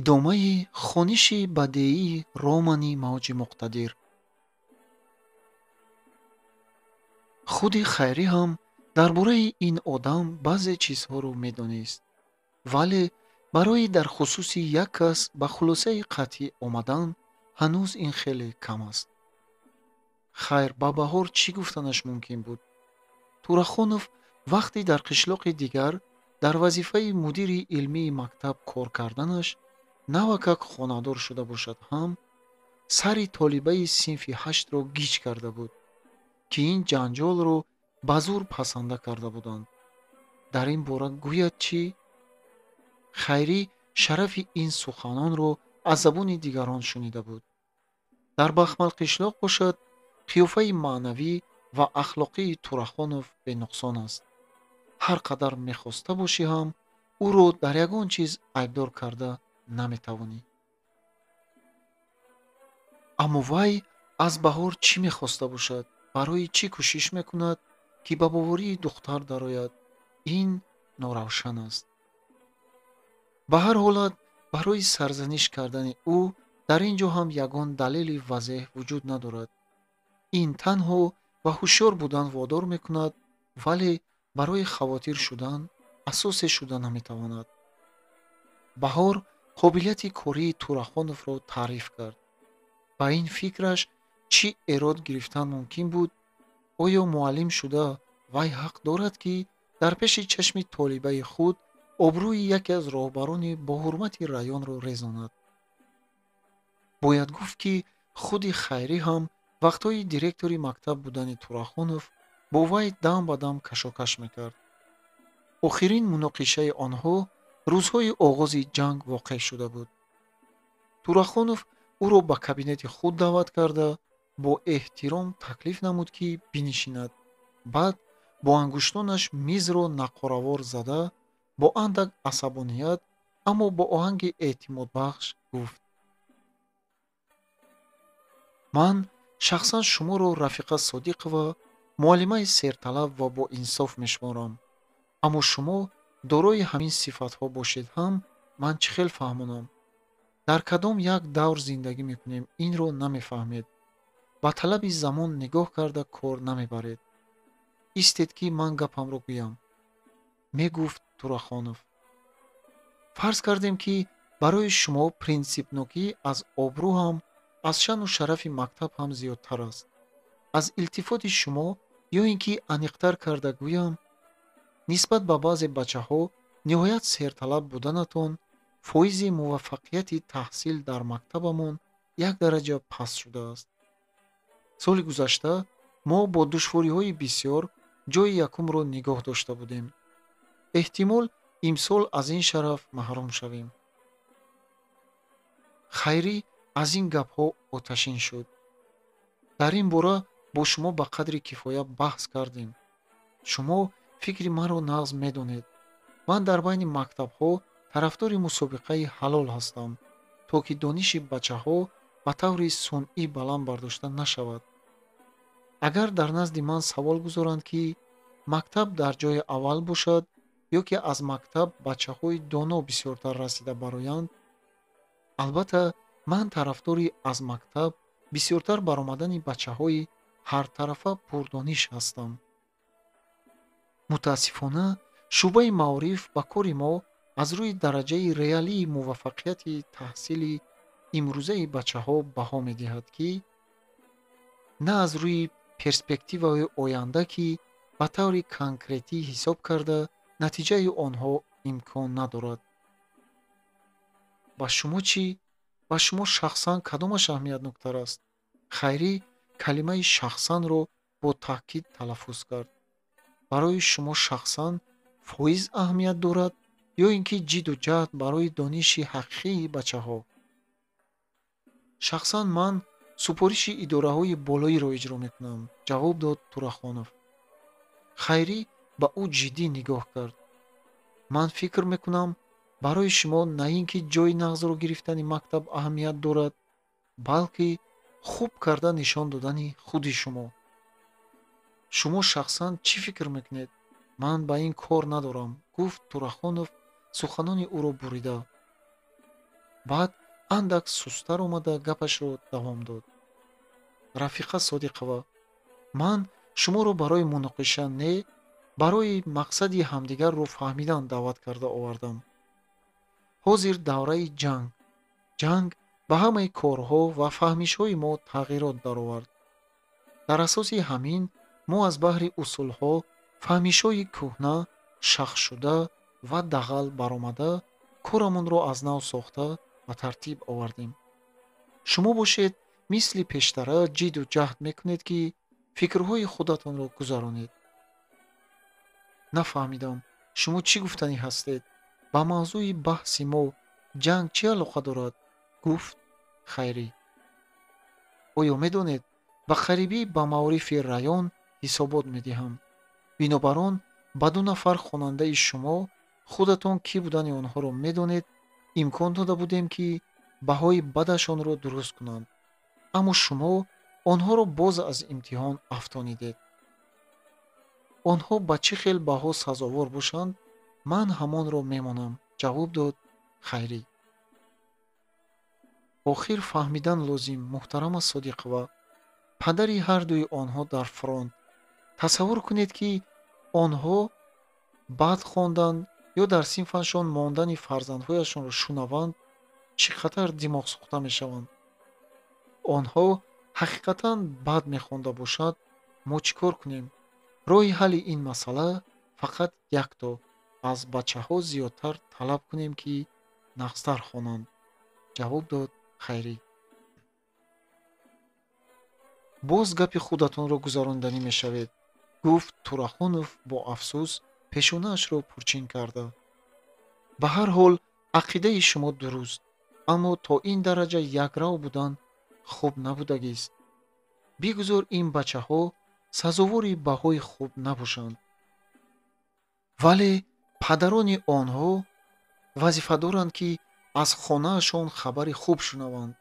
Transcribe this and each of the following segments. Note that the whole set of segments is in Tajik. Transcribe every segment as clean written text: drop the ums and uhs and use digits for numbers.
идомаи хониши бадеии романи мавҷи муқтадир. худи хайрӣ ҳам дар бораи ин одам баъзе чизҳоро медонист, вале барои дар хусуси як кас ба хулосаи қатъӣ омадан ҳанӯз ин хеле кам аст. хайр, ба Баҳор чӣ гуфтанаш мумкин буд? Турахонов вақте дар қишлоқи дигар дар вазифаи мудири илмии мактаб кор карданаш навакак хонадор шуда бошад ҳам, сари толибаи синфи 8-ро гиҷ карда буд, ки ин ҷанҷолро ба зур пасанда карда буданд. дар ин бора гӯяд чӣ? Хайрӣ шарафи ин суханонро аз забони дигарон шунида буд. дар Бахмалқишлоқ бошад, қиёфаи маънавӣ ва ахлоқии Турахонов бенуқсон аст. ҳар қадар мехоста бошӣ ҳам, ӯро дар ягон чиз айбдор карда наметавонӣ. аммо вай аз Баҳор чӣ мехоста бошад? барои чӣ кӯшиш мекунад, ки ба бовории духтар дарояд? ин норавшан аст. ба ҳар ҳолат, барои сарзаниш кардани ӯ дар ин ҷо ҳам ягон далели вазеҳ вуҷуд надорад. ин танҳо ба ҳушёр будан водор мекунад, вале барои хавотир шудан асосе шуда наметавонад. Баҳор қобилияти кории Турахоновро таъриф кард. ба ин фикраш чӣ эрод гирифтан мумкин буд? оё муаллим шуда вай ҳақ дорад, ки дар пеши чашми толибаи худ обрӯи яке аз роҳбарони боҳурмати раёнро резонад? бояд гуфт, ки худи Хайрӣ ҳам вақтҳои директори мактаб будани Турахонов бо вай дам ба дам кашокаш мекард. охирин муноқишаи онҳо рӯзҳои оғози ҷанг воқеъ шуда буд. Турахонов ӯро ба кабинети худ даъват карда, бо эҳтиром таклиф намуд, ки бинишинад. баъд бо ангуштонаш мизро нақоравор зада, бо андак асабоният, аммо бо оҳанги эътимодбахш гуфт: ман шахсан шуморо рафиқа Содиқова, муаллимаи серталаб ва боинсоф мешуморам. аммо шумо дорои ҳамин сифатҳо бошед ҳам, ман чӣ хел фаҳмонам? дар кадом як давр зиндагӣ мекунем, инро намефаҳмед. ба талаби замон нигоҳ карда кор намебаред. истед, ки ман гапамро гӯям, мегуфт Турахонов. фарз кардем, ки барои шумо принсипнокӣ аз обрӯ ҳам, аз шаъну шарафи мактаб ҳам зиёдтар аст. аз илтифоти шумо, ё ин ки аниқтар карда гӯям, нисбат ба баъзе бачаҳо ниҳоят серталаб буданатон фоизи муваффақияти таҳсил дар мактабамон як дараҷа паст шудааст. соли гузашта мо бо душвориҳои бисёр ҷои якумро нигоҳ дошта будем. эҳтимол имсол аз ин шараф маҳрум шавем. Хайрӣ аз ин гапҳо оташин шуд. дар ин бора бо шумо ба қадри кифоя баҳс кардем. шумо фикри маро нағз медонед. ман дар байни мактабҳо тарафдори мусобиқаи ҳалол ҳастам, то ки дониши бачаҳо ба таври сунъӣ баланд бардошта нашавад. агар дар назди ман савол гузоранд, ки мактаб дар ҷои аввал бошад, ё ки аз мактаб бачаҳои доно бисёртар расида бароянд, албатта ман тарафдори аз мактаб бисёртар баромадани бачаҳои ҳартарафа пурдониш ҳастам. мутаассифона шӯъбаи маориф ба кори мо аз рӯи дараҷаи реалии муваффақияти таҳсили имрӯзаи бачаҳо баҳо медиҳад, ки на аз рӯи перспективаи оянда, ки ба таври конкретӣ ҳисоб карда натиҷаи онҳо имкон надорад. ба шумо чӣ? ба шумо шахсан кадомаш аҳамиятноктар аст? Хайрӣ калимаи шахсанро бо таъкид талаффуз кард. барои шумо шахсан фоиз аҳамият дорад, ё ин ки ҷидду ҷаҳд барои дониши ҳақиқии бачаҳо? шахсан ман супориши идораҳои болоиро иҷро мекунам, ҷавоб дод Турахонов. Хайрӣ ба ӯ ҷиддӣ нигоҳ кард. ман фикр мекунам, барои шумо на ин ки ҷои нағзро гирифтани мактаб аҳамият дорад, балки хуб карда нишон додани худи шумо. шумо шахсан чӣ фикр мекунед? ман ба ин кор надорам, гуфт Турахонов суханони ӯро бурида. баъд андак сустар омада гапашро давом дод. рафиқа содиқова, ман шуморо барои муноқиша не, барои мақсади ҳамдигарро фаҳмидан даъват карда овардам. ҳозир давраи ҷанг ба ҳамаи корҳо ва фаҳмишҳои мо тағйирот даровард. дар асоси ҳамин мо аз баҳри усулҳо, фаҳмишҳои кӯҳна, шахшшуда ва дағал баромада, корамонро аз нав сохта ва тартиб овардем. шумо бошед мисли пештара ҷидду ҷаҳд мекунед, ки фикрҳои худатонро гузаронед. нафаҳмидам шумо чӣ гуфтанӣ ҳастед? ба мавзӯи баҳси мо ҷанг чӣ алоқа дорад? гуфт Хайрӣ. оё медонед, ба қарибӣ ба маорифи раён ҳисобот медиҳам. бинобар он ба 2 нафар хонандаи шумо, худатон кӣ будани онҳоро медонед, имкон дода будем, ки баҳои бадашонро дуруст кунанд. аммо шумо онҳоро боз аз имтиҳон афтонидед. онҳо ба чӣ хел баҳо сазовор бошанд, ман ҳамонро мемонам, ҷавоб дод Хайрӣ. охир фаҳмидан лозим, муҳтарама Содиқова, падари ҳардуи онҳо дар фронт. тасаввур кунед, ки онҳо бад хонданд ё дар синфашон мондани фарзандҳояшонро шунаванд, чӣ қадар димоғсӯхта мешаванд. онҳо ҳақиқатан бад мехонда бошад, мо чӣ кор кунем? роҳи ҳалли ин масъала фақат якто: аз бачаҳо зиёдтар талаб кунем, ки нағзтар хонанд. ҷавоб дод Хайрӣ. боз гапи худатонро гузаронданӣ мешавед, гуфт Турахонов бо афсӯс, пешонаашро пурчин карда. ба ҳар ҳол ақидаи шумо дуруст, аммо то ин дараҷа якрав будан хуб набудагист. бигузор ин бачаҳо сазовори баҳои хуб набошанд. вале падарони онҳо вазифа доранд, ки аз хонаашон хабари хуб шунаванд.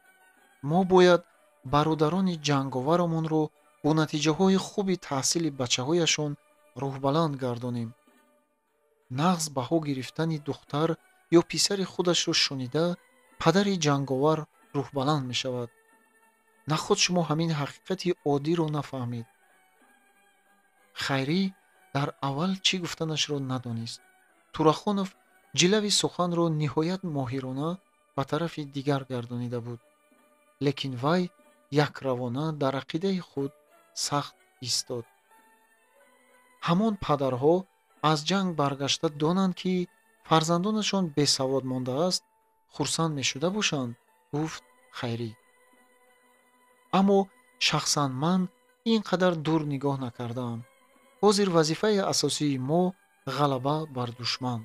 мо бояд бародарони ҷанговарамонро бо натиҷаҳои хуби таҳсили бачаҳояшон рӯҳбаланд гардонем. нағз баҳо гирифтани духтар ё писари худашро шунида, падари ҷанговар рӯҳбаланд мешавад. наход шумо ҳамин ҳақиқати оддиро нафаҳмед. Хайрӣ дар аввал чӣ гуфтанашро надонист. Турахонов ҷилави суханро ниҳоят моҳирона ба тарафи дигар гардонида буд. лекин вай якравона дар ақидаи худ сахт истод. ҳамон падарҳо аз ҷанг баргашта донанд, ки фарзандонашон бесавод мондааст, хурсанд мешуда бошанд, гуфт Хайрӣ. аммо шахсан ман ин қадар дур нигоҳ накардаам. ҳозир вазифаи асосии мо ғалаба бар душман.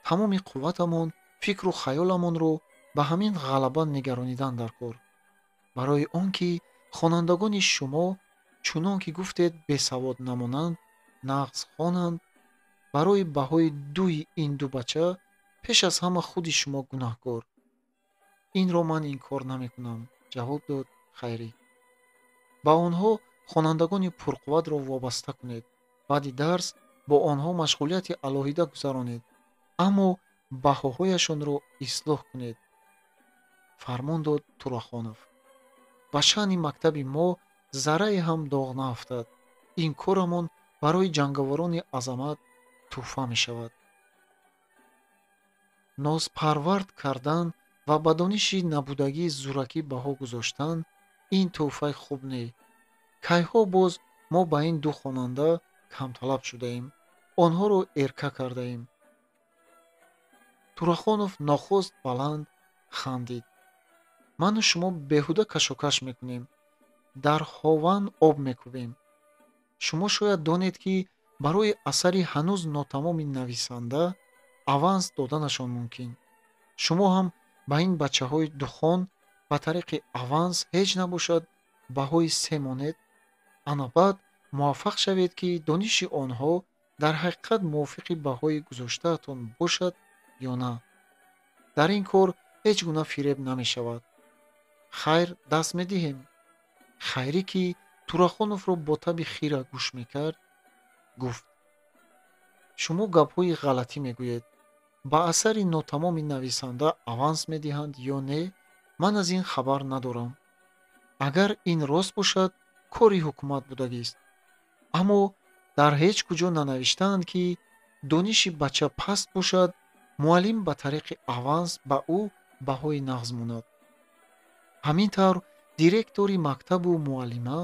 тамоми қувватамон, фикру хаёламонро ба ҳамин ғалаба нигаронидан дар кор. барои он ки хонандагони шумо, чунон ки гуфтед, бесавод намонанд, нағз хонанд, барои баҳои дуи ин ду бача, пеш аз ҳама худи шумо гунаҳкор. инро ман инкор намекунам, ҷавоб дод Хайрӣ. ба онҳо хонандагони пурқувватро вобаста кунед. баъди дарс бо онҳо машғулияти алоҳида гузаронед, аммо баҳоҳояшонро ислоҳ кунед. фармон дод Турахонов. ба шаъни мактаби мо заррае ҳам доғ наафтад. ин корамон барои ҷанговарони азамат тӯҳфа мешавад. нозпарвард кардан ва ба дониши набудагӣ зуракӣ баҳо гузоштан, ин тӯҳфаи хуб не. кайҳо боз мо ба ин ду хонанда камталаб шудаем, онҳоро эрка кардаем. Турахонов нохост баланд хандид. ману шумо беҳуда кашокаш мекунем, дар ҳован об мекӯбем. шумо шояд донед, ки барои асари ҳанӯз нотамоми нависанда аванс доданашон мумкин. шумо ҳам ба ин бачаҳои духон ба тариқи аванс ҳеҷ набошад баҳои 3 монет, ана баъд муваффақ шавед, ки дониши онҳо дар ҳақиқат мувофиқи баҳои гузоштаатон бошад ё на. дар ин кор ҳеҷ гуна фиреб намешавад. хайр, даст медиҳем. Хайрӣ, ки Турахоновро бо таби хира гӯш мекард, гуфт: шумо гапҳои ғалатӣ мегӯед. ба асари нотамоми нависанда аванс медиҳанд ё не, ман аз ин хабар надорам. агар ин рост бошад, кори ҳукумат будагист. аммо дар ҳеҷ куҷо нанавиштаанд, ки дониши бача паст бошад, муаллим ба тариқи аванс ба ӯ баҳои нағз монад. ҳамин тавр директори мактабу муаллима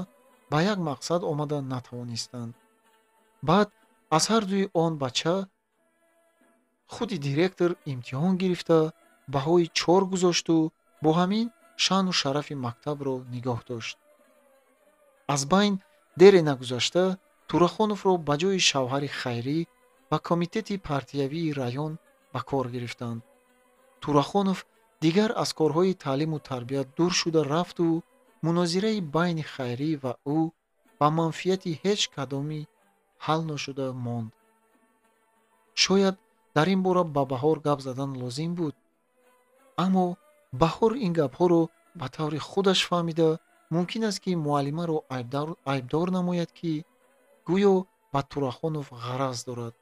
ба як мақсад омада натавонистанд. баъд аз ҳардуи он бача худи директор имтиҳон гирифта, баҳои 4 гузошту бо ҳамин шаъну шарафи мактабро нигоҳ дошт. аз байн дере нагузашта Турахоновро ба ҷои шавҳари Хайрӣ ба комитети партиявии раён ба кор гирифтанд. Турахонов дигар аз корҳои таълиму тарбият дур шуда рафту мунозираи байни Хайрӣ ва ӯ ба манфиати ҳеҷ кадоми ҳал ношуда монд. шояд дар ин бора ба Баҳор гап задан лозим буд, аммо Баҳор ин гапҳоро ба таври худаш фаҳмида, мумкин аст ки муаллимаро айбдор намояд, ки гӯё ба Турахонов ғараз дорад,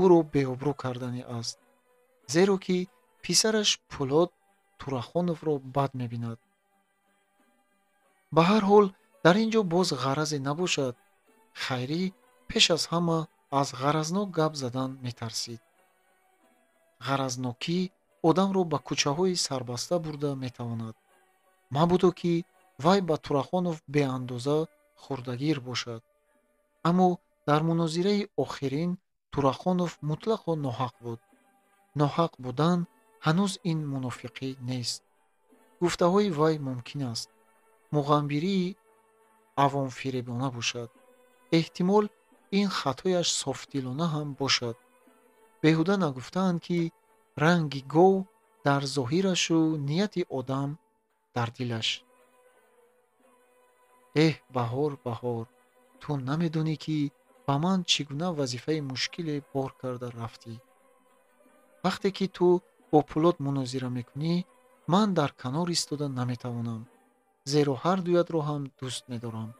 ӯро беобрӯ кардани аст, зеро ки писараш Пӯлод Турахоновро бад мебинад. ба ҳар ҳол дар ин ҷо боз ғаразе набошад. Хайрӣ пеш аз ҳама аз ғаразнок гап задан метарсид. ғаразнокӣ одамро ба кӯчаҳои сарбаста бурда метавонад. мабудо ки вай ба Турахонов беандоза хурдагир бошад. аммо дар мунозираи охирин Турахонов мутлақо ноҳақ буд. ноҳақ будан ҳанӯз ин мунофиқӣ нест. гуфтаҳои вай мумкин аст муғамбирии авомфиребона бошад. эҳтимол ин хатояш софдилона ҳам бошад. беҳуда нагуфтаанд, ки ранги гов дар зоҳирашу нияти одам дар дилаш. эҳ Баҳор, Баҳор, ту намедонӣ, ки ба ман чӣ гуна вазифаи мушкиле бор карда рафтӣ. вақте ки ту бо Пӯлод мунозира мекунӣ, ман дар канор истода наметавонам, зеро ҳардуятро ҳам дӯст медорам.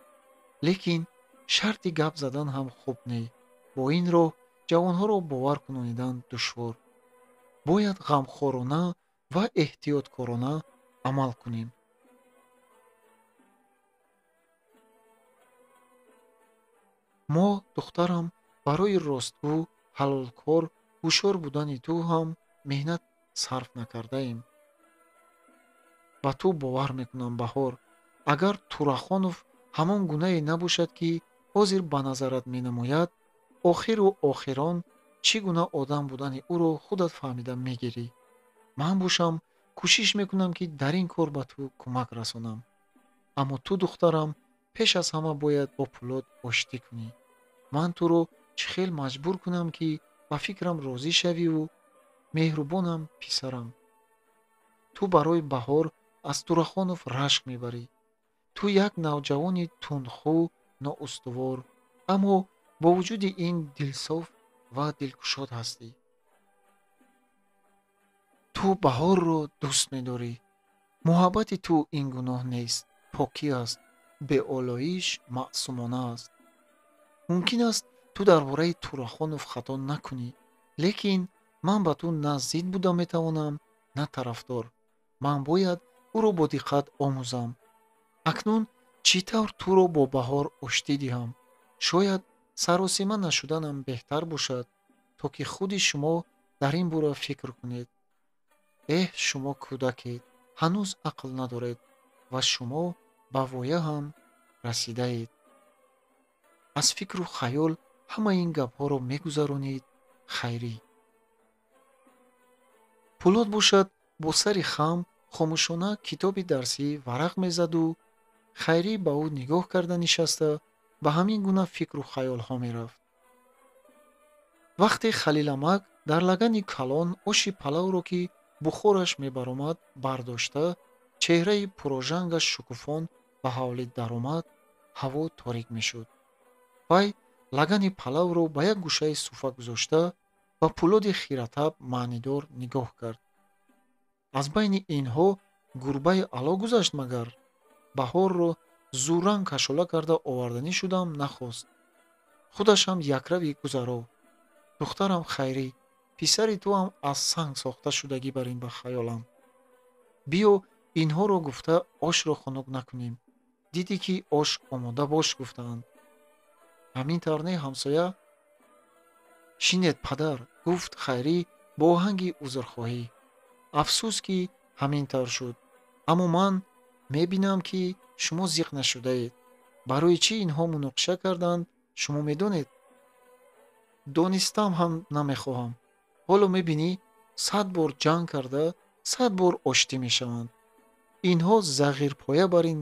лекин шарти гап задан ҳам хуб не. бо ин роҳ ҷавонҳоро бовар кунонидан душвор. бояд ғамхорона ва эҳтиёткорона амал кунем. мо духтарам барои ростгӯ, ҳалолкор, ҳушёр будани ту ҳам меҳнат сарф накардаем. ба ту бовар мекунам Баҳор, агар Турахонов ҳамон гунае набошад, ки ҳозир ба назарат менамояд, охиру охирон чӣ гуна одам будани ӯро худат фаҳмида мегирӣ. ман бошам кӯшиш мекунам, ки дар ин кор ба ту кӯмак расонам. аммо ту духтарам пеш аз ҳама бояд бо Пӯлод оштӣ кунӣ. ман туро чӣ хел маҷбур кунам, ки ба фикрам розӣ шавиву меҳрубонам писарам. ту барои Баҳор аз Турахонов рашк мебарӣ. ту як навҷавони тундхӯ, ноустувор, аммо бо вуҷуди ин дилсоф ва дилкушод ҳастӣ. ту Баҳорро дӯст медорӣ. муҳаббати ту ин гуноҳ нест, покӣ аст, беолоиш, маъсумона аст. мумкин аст ту дар бораи Турахонов хато накунӣ, лекин ман ба ту на зид буда метавонам, на тарафдор. ман бояд ӯро бо диққат омӯзам. акнун чӣ тавр туро бо Баҳор оштӣ диҳам. шояд саросима нашуданам беҳтар бошад, то ки худи шумо дар ин бора фикр кунед. эҳ шумо кӯдакед, ҳанӯз ақл надоред ва шумо ба воя ҳам расидаед. аз фикру хаёл ҳама ин гапҳоро мегузаронид. Хайрӣ. Пӯлод бошад бо сари хам хомӯшона китоби дарсӣ варақ мезаду Хайрӣ ба ӯ нигоҳ карда нишаста ба ҳамин гуна фикру хаёлҳо мерафт. вақте Халиламак дар лагани калон оши палавро, ки бухораш мебаромад, бардошта, чеҳраи пурожангаш шукуфон ба ҳавлӣ даромад, ҳаво торик мешуд. вай лагани палавро ба як гӯшаи суфа гузошта, ба Пӯлоди хиратаб маънидор нигоҳ кард. аз байни инҳо гурбаи ало гузашт магар? Баҳорро зӯран кашола карда оварданӣ шудам нахост. худашам якравӣ гузаро. духтарам Хайрӣ, писари ту ҳам аз санг сохта шудагӣ бар ин ба хаёлам. биё инҳоро гуфта ошро хунук накунем. дидӣ ки ош омода бош гуфтаанд. ҳамин тавр не ҳамсоя? шинед падар, гуфт Хайрӣ бо оҳанги узрхоҳӣ. афсӯс ки ҳамин тавр шуд. аммо ман мебинам ки шумо зиқ нашудаед. барои чӣ инҳо муноқиша карданд, шумо медонед? донистам ҳам намехоҳам. ҳоло мебинӣ 100 бор ҷанг карда 100 бор оштӣ мешаванд. инҳо зағирпоя бар ин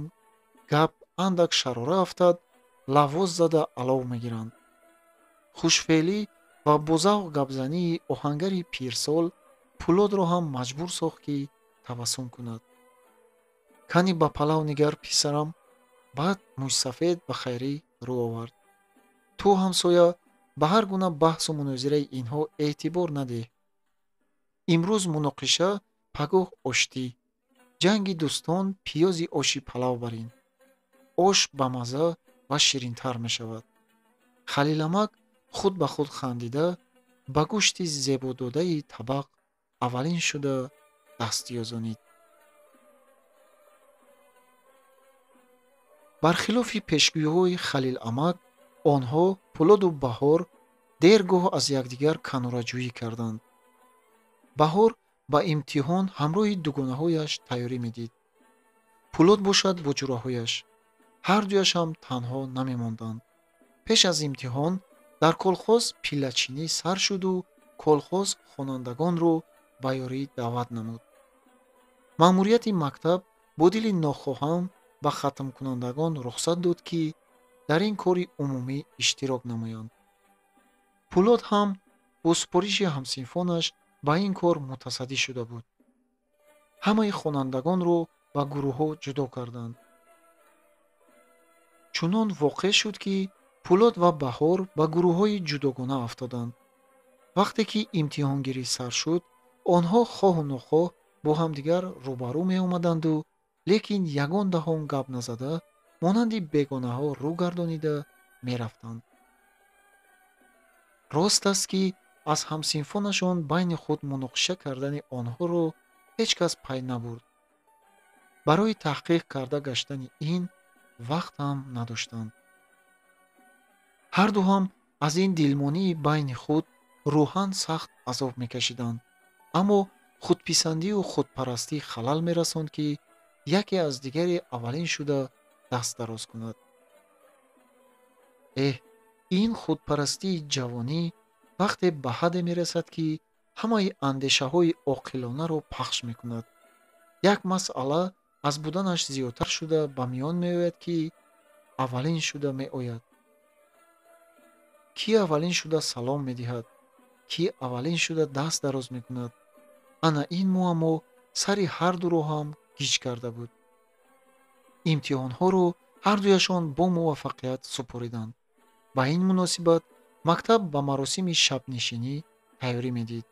гап андак шарора афтад, лавоз зада алов мегиранд. хушфеълӣ ва бозавқ гапзании оҳангари пирсол Пулодро ҳам маҷбур сохт ки табассум кунад. кани ба палав нигар, писарам. баъд мӯйсафед ба Хайрӣ рӯ овард. ту ҳамсоя ба ҳар гуна баҳсу мунозираи инҳо эътибор надеҳ. имрӯз муноқиша, пагоҳ оштӣ. ҷанги дӯстон пиёзи оши палав барин. ош ба мазза ва ширинтар мешавад. Халиламак худ ба худ хандида ба гӯшти зебододаи табақ аввалин шуда даст ёзонид. бархилофи пешгӯиҳои Халиламак, онҳо Пулоду Баҳор дер гоҳ аз якдигар канораҷӯӣ карданд. Баҳор ба имтиҳон ҳамроҳи дугонаҳояш тайёрӣ медид. Пулод бошад бо ҷураҳояш. ҳардуяшам танҳо намемонданд. пеш аз имтиҳон дар колхоз пиллачинӣ сар шуду колхоз хонандагонро ба ёрӣ даъват намуд. маъмурияти мактаб бо дили нохоҳам ба хатмкунандагон рухсат дод ки дар ин кори умумӣ иштирок намоянд. Пулод ҳам бо супориши ҳамсинфонаш ба ин кор мутасаддӣ шуда буд. ҳамаи хонандагонро ба гурӯҳҳо ҷудо карданд. чунон воқеъ шуд ки Пулод ва Баҳор ба гурӯҳҳои ҷудогона афтоданд. вақте ки имтиҳонгирӣ сар шуд, онҳо хоҳу нохоҳ бо ҳамдигар рӯбарӯ меомаданду лекин ягон даҳон гап назада, монанди бегонаҳо рӯ гардонида мерафтанд. рост аст ки аз ҳамсинфонашон байни худ муноқиша кардани онҳоро ҳеҷ кас пай набурд. барои таҳқиқ карда гаштани ин вақтам надоштанд. ҳарду ҳам аз ин дилмонии байни худ рӯҳан сахт азоб мекашиданд. аммо худписандию худпарастӣ халал мерасонд ки яке аз дигаре аввалин шуда даст дароз кунад. ин худпарастии ҷавонӣ вақте ба ҳадде мерасад ки ҳамаи андешаҳои оқилонаро пахш мекунад. як масъала аз буданаш зиёдтар шуда ба миён меояд ки аввалин шуда меояд. кӣ аввалин шуда салом медиҳад? кӣ аввалин шуда даст дароз мекунад? ана ин муаммо сари ҳардуро ҳам гиҷ карда буд. имтиҳонҳоро ҳардуяшон бо муваффақият супориданд. ба ин муносибат мактаб ба маросими шабнишинӣ тайёрӣ медид.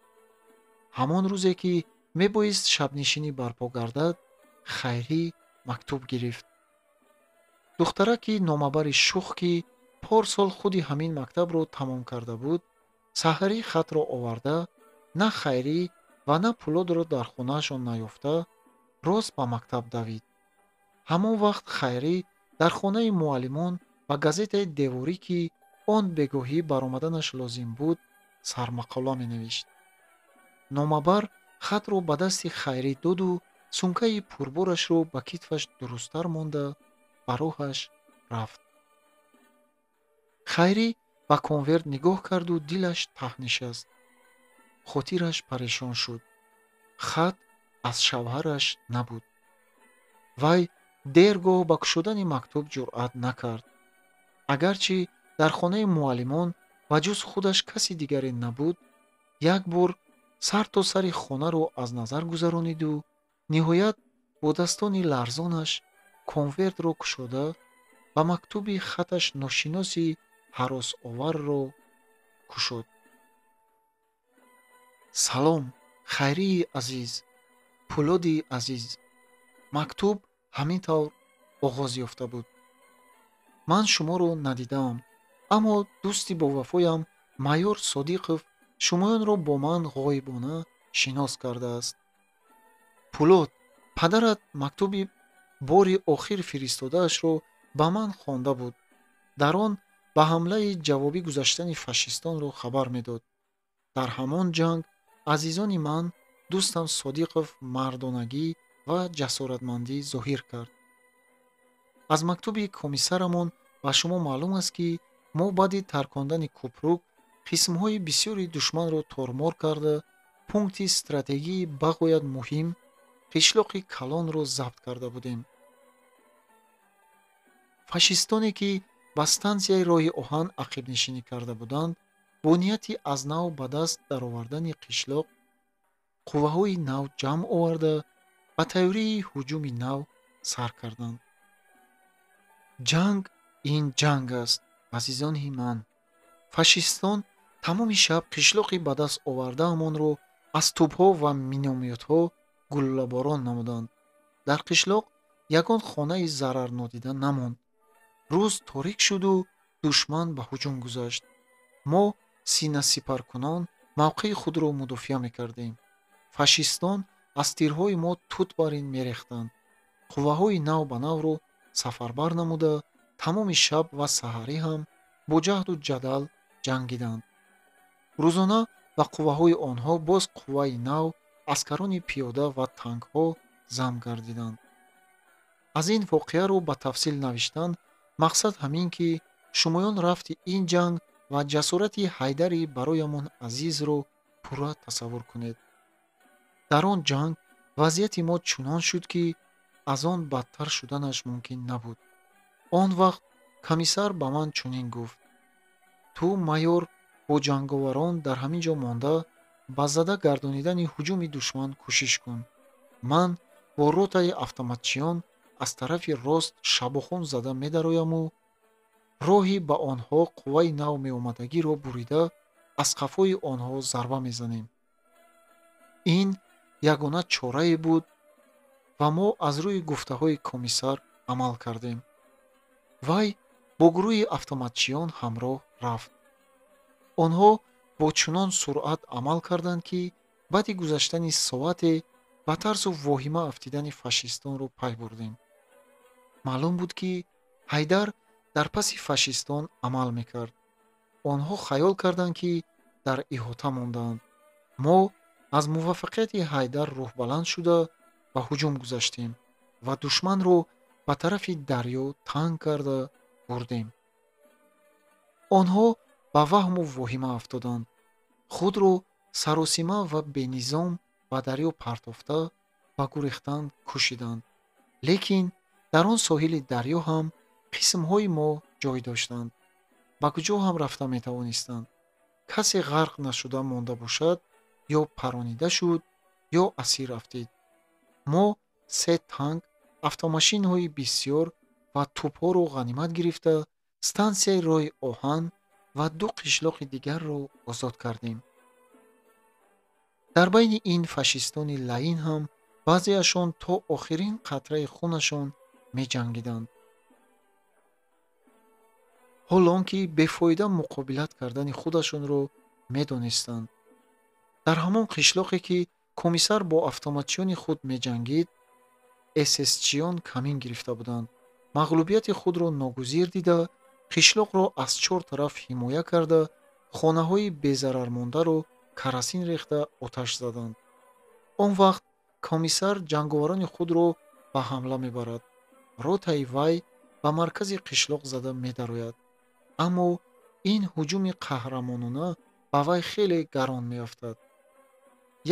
ҳамон рӯзе ки мебоист шабнишинӣ барпо гардад, Хайрӣ мактуб гирифт. духтараки номабари шух ки порсол худи ҳамин мактабро тамом карда буд, саҳарӣ хатро оварда, на Хайрӣ ва на Пулодро дар хонаашон наёфта, рост ба мактаб давид. ҳамон вақт Хайрӣ дар хонаи муаллимон ба газетаи деворӣ ки он бегоҳӣ баромаданаш лозим буд, сармақола менавишт. номабар хатро ба дасти Хайрӣ доду сумкаи пурборашро ба китфаш дурусттар монда ба роҳаш рафт. Хайрӣ ба конверт нигоҳ карду дилаш таҳ нишаст. хотираш парешон шуд. хат аз шавҳараш набуд. вай дер гоҳ ба кушодани мактуб ҷуръат накард. агарчи дар хонаи муаллимон ба ҷуз худаш каси дигаре набуд, як бор сар то сари хонаро аз назар гузарониду ниҳоят бо дастони ларзонаш конвертро кушода ба мактуби хаташ ношиноси ҳаросоварро кушод. салом, Хайрии азиз, Пулоди азиз. мактуб ҳамин тавр оғоз ёфта буд. ман шуморо надидаам, аммо дӯсти бовафоям майёр Содиқов шумоёнро бо ман ғоибона шинос кардааст. Пулот, падарат мактуби бори охир фиристодаашро ба ман хонда буд. дар он ба ҳамлаи ҷавобӣ гузаштани фашистонро хабар медод. дар ҳамон ҷанг азизони ман дӯстам Содиқов мардонагӣ ва ҷасоратмандӣ зоҳир кард. аз мактуби комиссарамон ба шумо маълум аст, ки мо баъди таркондани Купрук қисмҳои бисёри душманро тормор карда, пункти стратегии бағоят муҳим қишлоқи Калонро забт карда будем. фашистоне, ки ба стансияи роҳи оҳан ақибнишинӣ карда буданд, бо нияти аз нав ба даст даровардани қишлоқ қувваҳои нав ҷамъ оварда ба тайёрии ҳуҷуми нав сар карданд. ҷанг ин ҷанг аст, азизони ман. фашистон тамоми шаб қишлоқи ба даст овардаамонро аз тӯбҳо ва миномётҳо гулӯлаборон намуданд. дар қишлоқ ягон хонаи зарарнодида намонд. рӯз торик шуду душман ба ҳуҷум гузашт. мо синасипаркунон мавқеи худро мудофиа мекардем. фашистон аз тирҳои мо тутбарин мерехтанд. қувваҳои нав ба навро сафарбар намуда тамоми шаб ва саҳарӣ ҳам бо ҷаҳду ҷадал ҷангиданд. рӯзона ба қувваҳои онҳо боз қувваи нав, аскарони пиёда ва танкҳо зам гардиданд. аз ин воқеаро ба тафсил навиштан мақсад ҳамин, ки шумоён рафти ин ҷанг ва ҷасорати Ҳайдари бароямон азизро пурра тасаввур кунед. дар он ҷанг вазъияти мо чунон шуд, ки аз он бадтар шуданаш мумкин набуд. он вақт комиссар ба ман чунин гуфт: ту майёр бо ҷанговарон дар ҳамин ҷо монда ба зада гардонидани ҳуҷуми душман кӯшиш кун. ман бо ротаи автоматчиён аз тарафи рост шабохон зада медарояму роҳи ба онҳо қувваи нав меомадагиро бурида аз қафои онҳо зарба мезанем. ин ягона чорае буд ва мо аз рӯи гуфтаҳои комиссар амал кардем. вай бо гурӯҳи автоматчиён ҳамроҳ рафт. онҳо бо чунон суръат амал карданд, ки баъди гузаштани соате ба тарсу воҳима афтидани фашистонро пай бурдем. маълум буд, ки Ҳайдар дар паси фашистон амал мекард. онҳо хаёл карданд, ки дар иҳота мондаанд. мо аз муваффақияти Ҳайдар рӯҳбаланд шуда ба ҳуҷум гузаштем ва душманро ба тарафи дарё танг карда бурдем. онҳо ба ваҳму воҳима афтоданд. худро саросима ва бенизом ба дарё партофта ба гурехтан кӯшиданд. лекин дар он соҳили дарё ҳам қисмҳои мо ҷой доштанд. ба куҷо ҳам рафта метавонистанд. касе ғарқ нашуда монда бошад, ё паронида шуд, ё асир афтид. мо 3 танк, автомошинҳои бисёр ва тӯбҳоро ғанимат гирифта стансияи роҳи оҳан ва 2 қишлоқи дигарро озод кардем. дар байни ин фашистони лаин ҳам баъзеашон то охирин қатраи хунашон меҷангиданд. ҳоло он ки бефоида муқобилат кардани худашонро медонистанд. дар ҳамон қишлоқе ки комиссар бо автоматчиёни худ меҷангид, эсэсчиён камин гирифта буданд. мағлубияти худро ногузир дида, қишлоқро аз 4 тараф ҳимоя карда, хонаҳои безарармондаро карасин рехта оташ заданд. он вақт комиссар ҷанговарони худро ба ҳамла мебарад. ротаи вай ба маркази қишлоқ зада медарояд. аммо ин ҳуҷуми қаҳрамонона ба вай хеле гарон меафтад.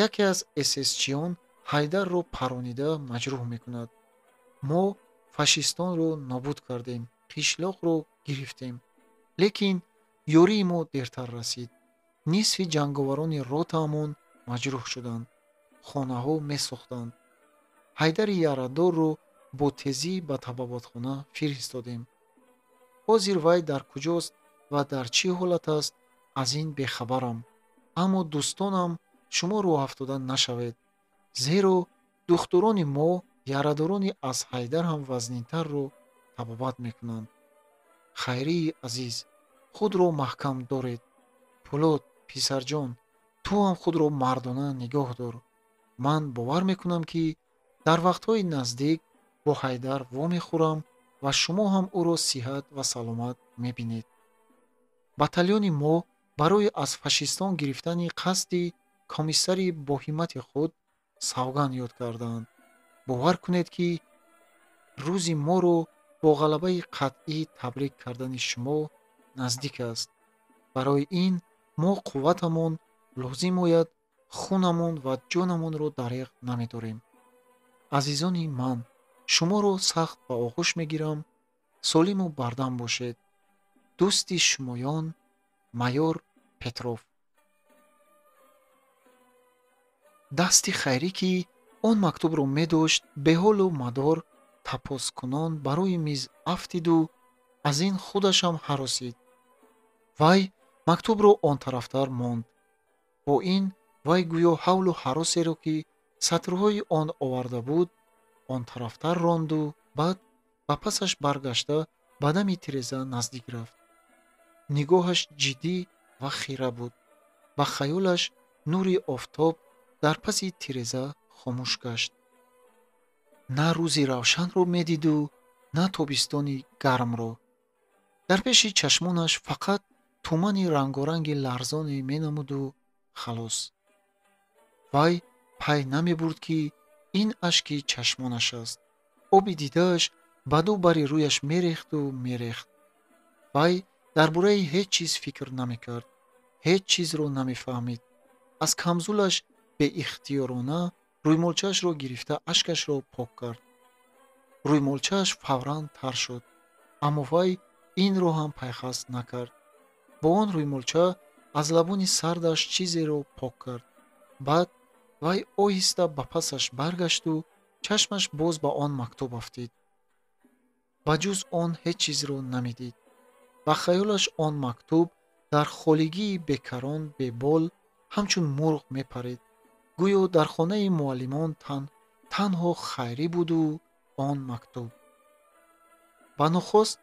яке аз эсэсчиён Ҳайдарро паронида маҷрӯҳ мекунад. мо фашистонро нобуд кардем, қишлоқро гирифтем. лекин ёрии мо дертар расид. нисфи ҷанговарони ротаамон маҷрӯҳ шуданд. хонаҳо месӯхтанд. Ҳайдари ярадорро бо тезӣ ба табоботхона фиристодем. ҳозир вай дар куҷост ва дар чӣ ҳолат аст, аз ин бехабарам. аммо дӯстонам, шумо роҳ афтода нашавед, зеро духтурони мо ярадорони аз Ҳайдар ҳам вазнинтарро табобат мекунанд. хайрии азиз, худро маҳкам доред. Пулот, писарҷон, ту ҳам худро мардона нигоҳ дор. ман бовар мекунам, ки дар вақтҳои наздик бо Ҳайдар вомехӯрам ва шумо ҳам ӯро сиҳат ва саломат мебинед. батальёни мо барои аз фашистон гирифтани қасди комиссари боҳиммати худ савганд ёд кардаанд. бовар кунед, ки рӯзи моро бо ғалабаи қатъӣ табрик кардани шумо наздик аст. барои ин мо қувватамон лозим ояд хунамон ва ҷонамонро дариғ намедорем. азизони ман, шуморо сахт ба оғӯш мегирам. солиму бардам бошед. дӯсти шумоён, майёр Петров. дасти хайрӣ, ки он мактубро медошт, беҳолу мадор тапоскунон барои миз афтиду аз ин худашам ҳаросид. вай мактубро он тарафтар монд. бо ин вай гӯё ҳавлу ҳаросеро, ки сатрҳои он оварда буд, он тарафтар ронду баъд ба пасаш баргашта ба дами тиреза наздик рафт. нигоҳаш ҷиддӣ ва хира буд. ба хаёлаш нури офтоб дар паси тиреза хомӯш гашт. на рӯзи равшанро медиду, на тобистони гармро. дар пеши чашмонаш фақат тумани рангоранги ларзоне менамуду халос. вай пай намебурд, ки ин ашки чашмонаш аст. оби дидааш ба ду бари рӯяш мерехту мерехт. вай дар бораи ҳеҷ чиз фикр намекард. ҳеҷ чизро намефаҳмид. аз камзулаш беихтиёрона рӯймолчаашро гирифта ашкашро пок кард. рӯймолчааш фавран тар шуд, аммо вай инро ҳам пайхас накард. бо он рӯймолча аз лабони сардаш чизеро пок кард. баъд вай оҳиста ба пасаш баргашту чашмаш боз ба он мактуб афтид. ба ҷуз он ҳеҷ чизро намедид. ба хаёлаш он мактуб дар холигии бекарон бебол ҳамчун мурғ мепарид. гӯё дар хонаи муаллимон танҳо хайрӣ буду он мактуб. ба нохост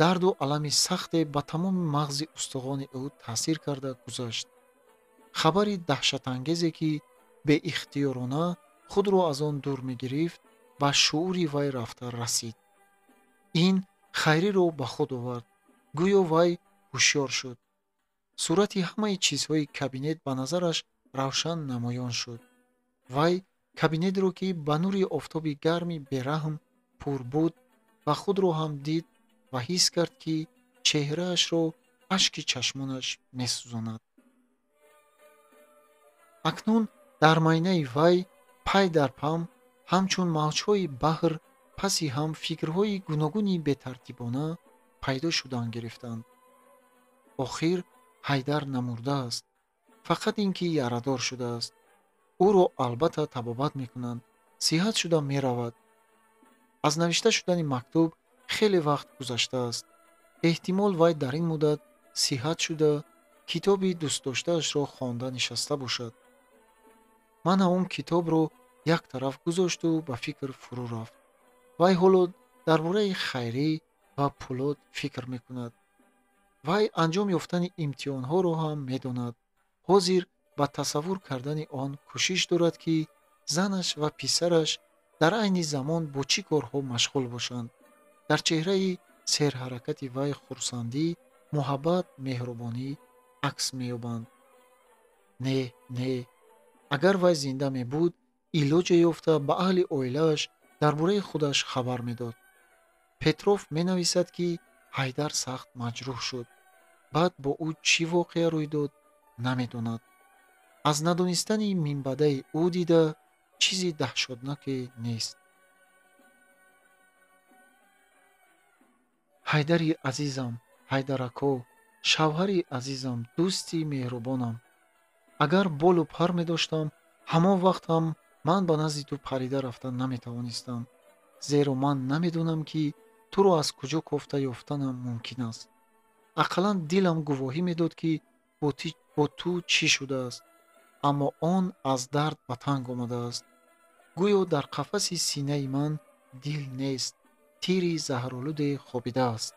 дарду алами сахте ба тамоми мағзи устухони ӯ таъсир карда гузашт. хабари даҳшатангезе, ки беихтиёрона худро аз он дур мегирифт, ба шуури вай рафта расид. ин хайриро ба худ овард. гӯё вай ҳушёр шуд. сурати ҳамаи чизҳои кабинет ба назараш равшан намоён шуд. вай кабинетро, ки ба нури офтоби гарми бераҳм пур буд, ва худро ҳам дид ва ҳис кард, ки чеҳраашро ашки чашмонаш месӯзонад. акнун дар майнаи вай пай дар пам ҳамчун мавҷҳои баҳр паси ҳам фикрҳои гуногуни бетартибона пайдо шудан гирифтанд. охир Ҳайдар намурдааст. фақат ин ки ярадор шудааст. ӯро албатта табобат мекунанд. сиҳат шуда меравад. аз навишта шудани мактуб хеле вақт гузаштааст. эҳтимол вай дар ин муддат сиҳат шуда китоби дӯстдоштаашро хонда нишаста бошад. ман он китобро як тараф гузошту ба фикр фурӯ рафт. вай ҳоло дар бораи хайрӣ ва пӯлод фикр мекунад. вай анҷом ёфтани имтиҳонҳоро ҳам медонад. ҳозир ба тасаввур кардани он кӯшиш дорад, ки занаш ва писараш дар айни замон бо чӣ корҳо машғул бошанд. дар чеҳраи серҳаракати вай хурсандӣ, муҳаббат, меҳрубонӣ акс меёбанд. не, агар вай зинда мебуд, илоҷе ёфта ба аҳли оилааш дар бораи худаш хабар медод. Петров менависад, ки Ҳайдар сахт маҷрӯҳ шуд. баъд бо ӯ чӣ воқеа рӯй дод, намедонад. аз надонистани минбаъдаи ӯ дида чизи даҳшатноке нест. ҳайдари азизам, ҳайдарако, шавҳари азизам, дӯсти меҳрубонам. агар болу пар медоштам, ҳамон вақт ҳам ман ба назди ту парида рафта наметавонистам, зеро ман намедонам, ки туро аз куҷо кофта ёфтанам мумкин аст. ақаллан дилам гувоҳӣ медод, ки бо ту чӣ шудааст, аммо он аз дард ба танг омадааст. гӯё дар қафаси синаи ман дил нест, тири заҳролуде хобидааст.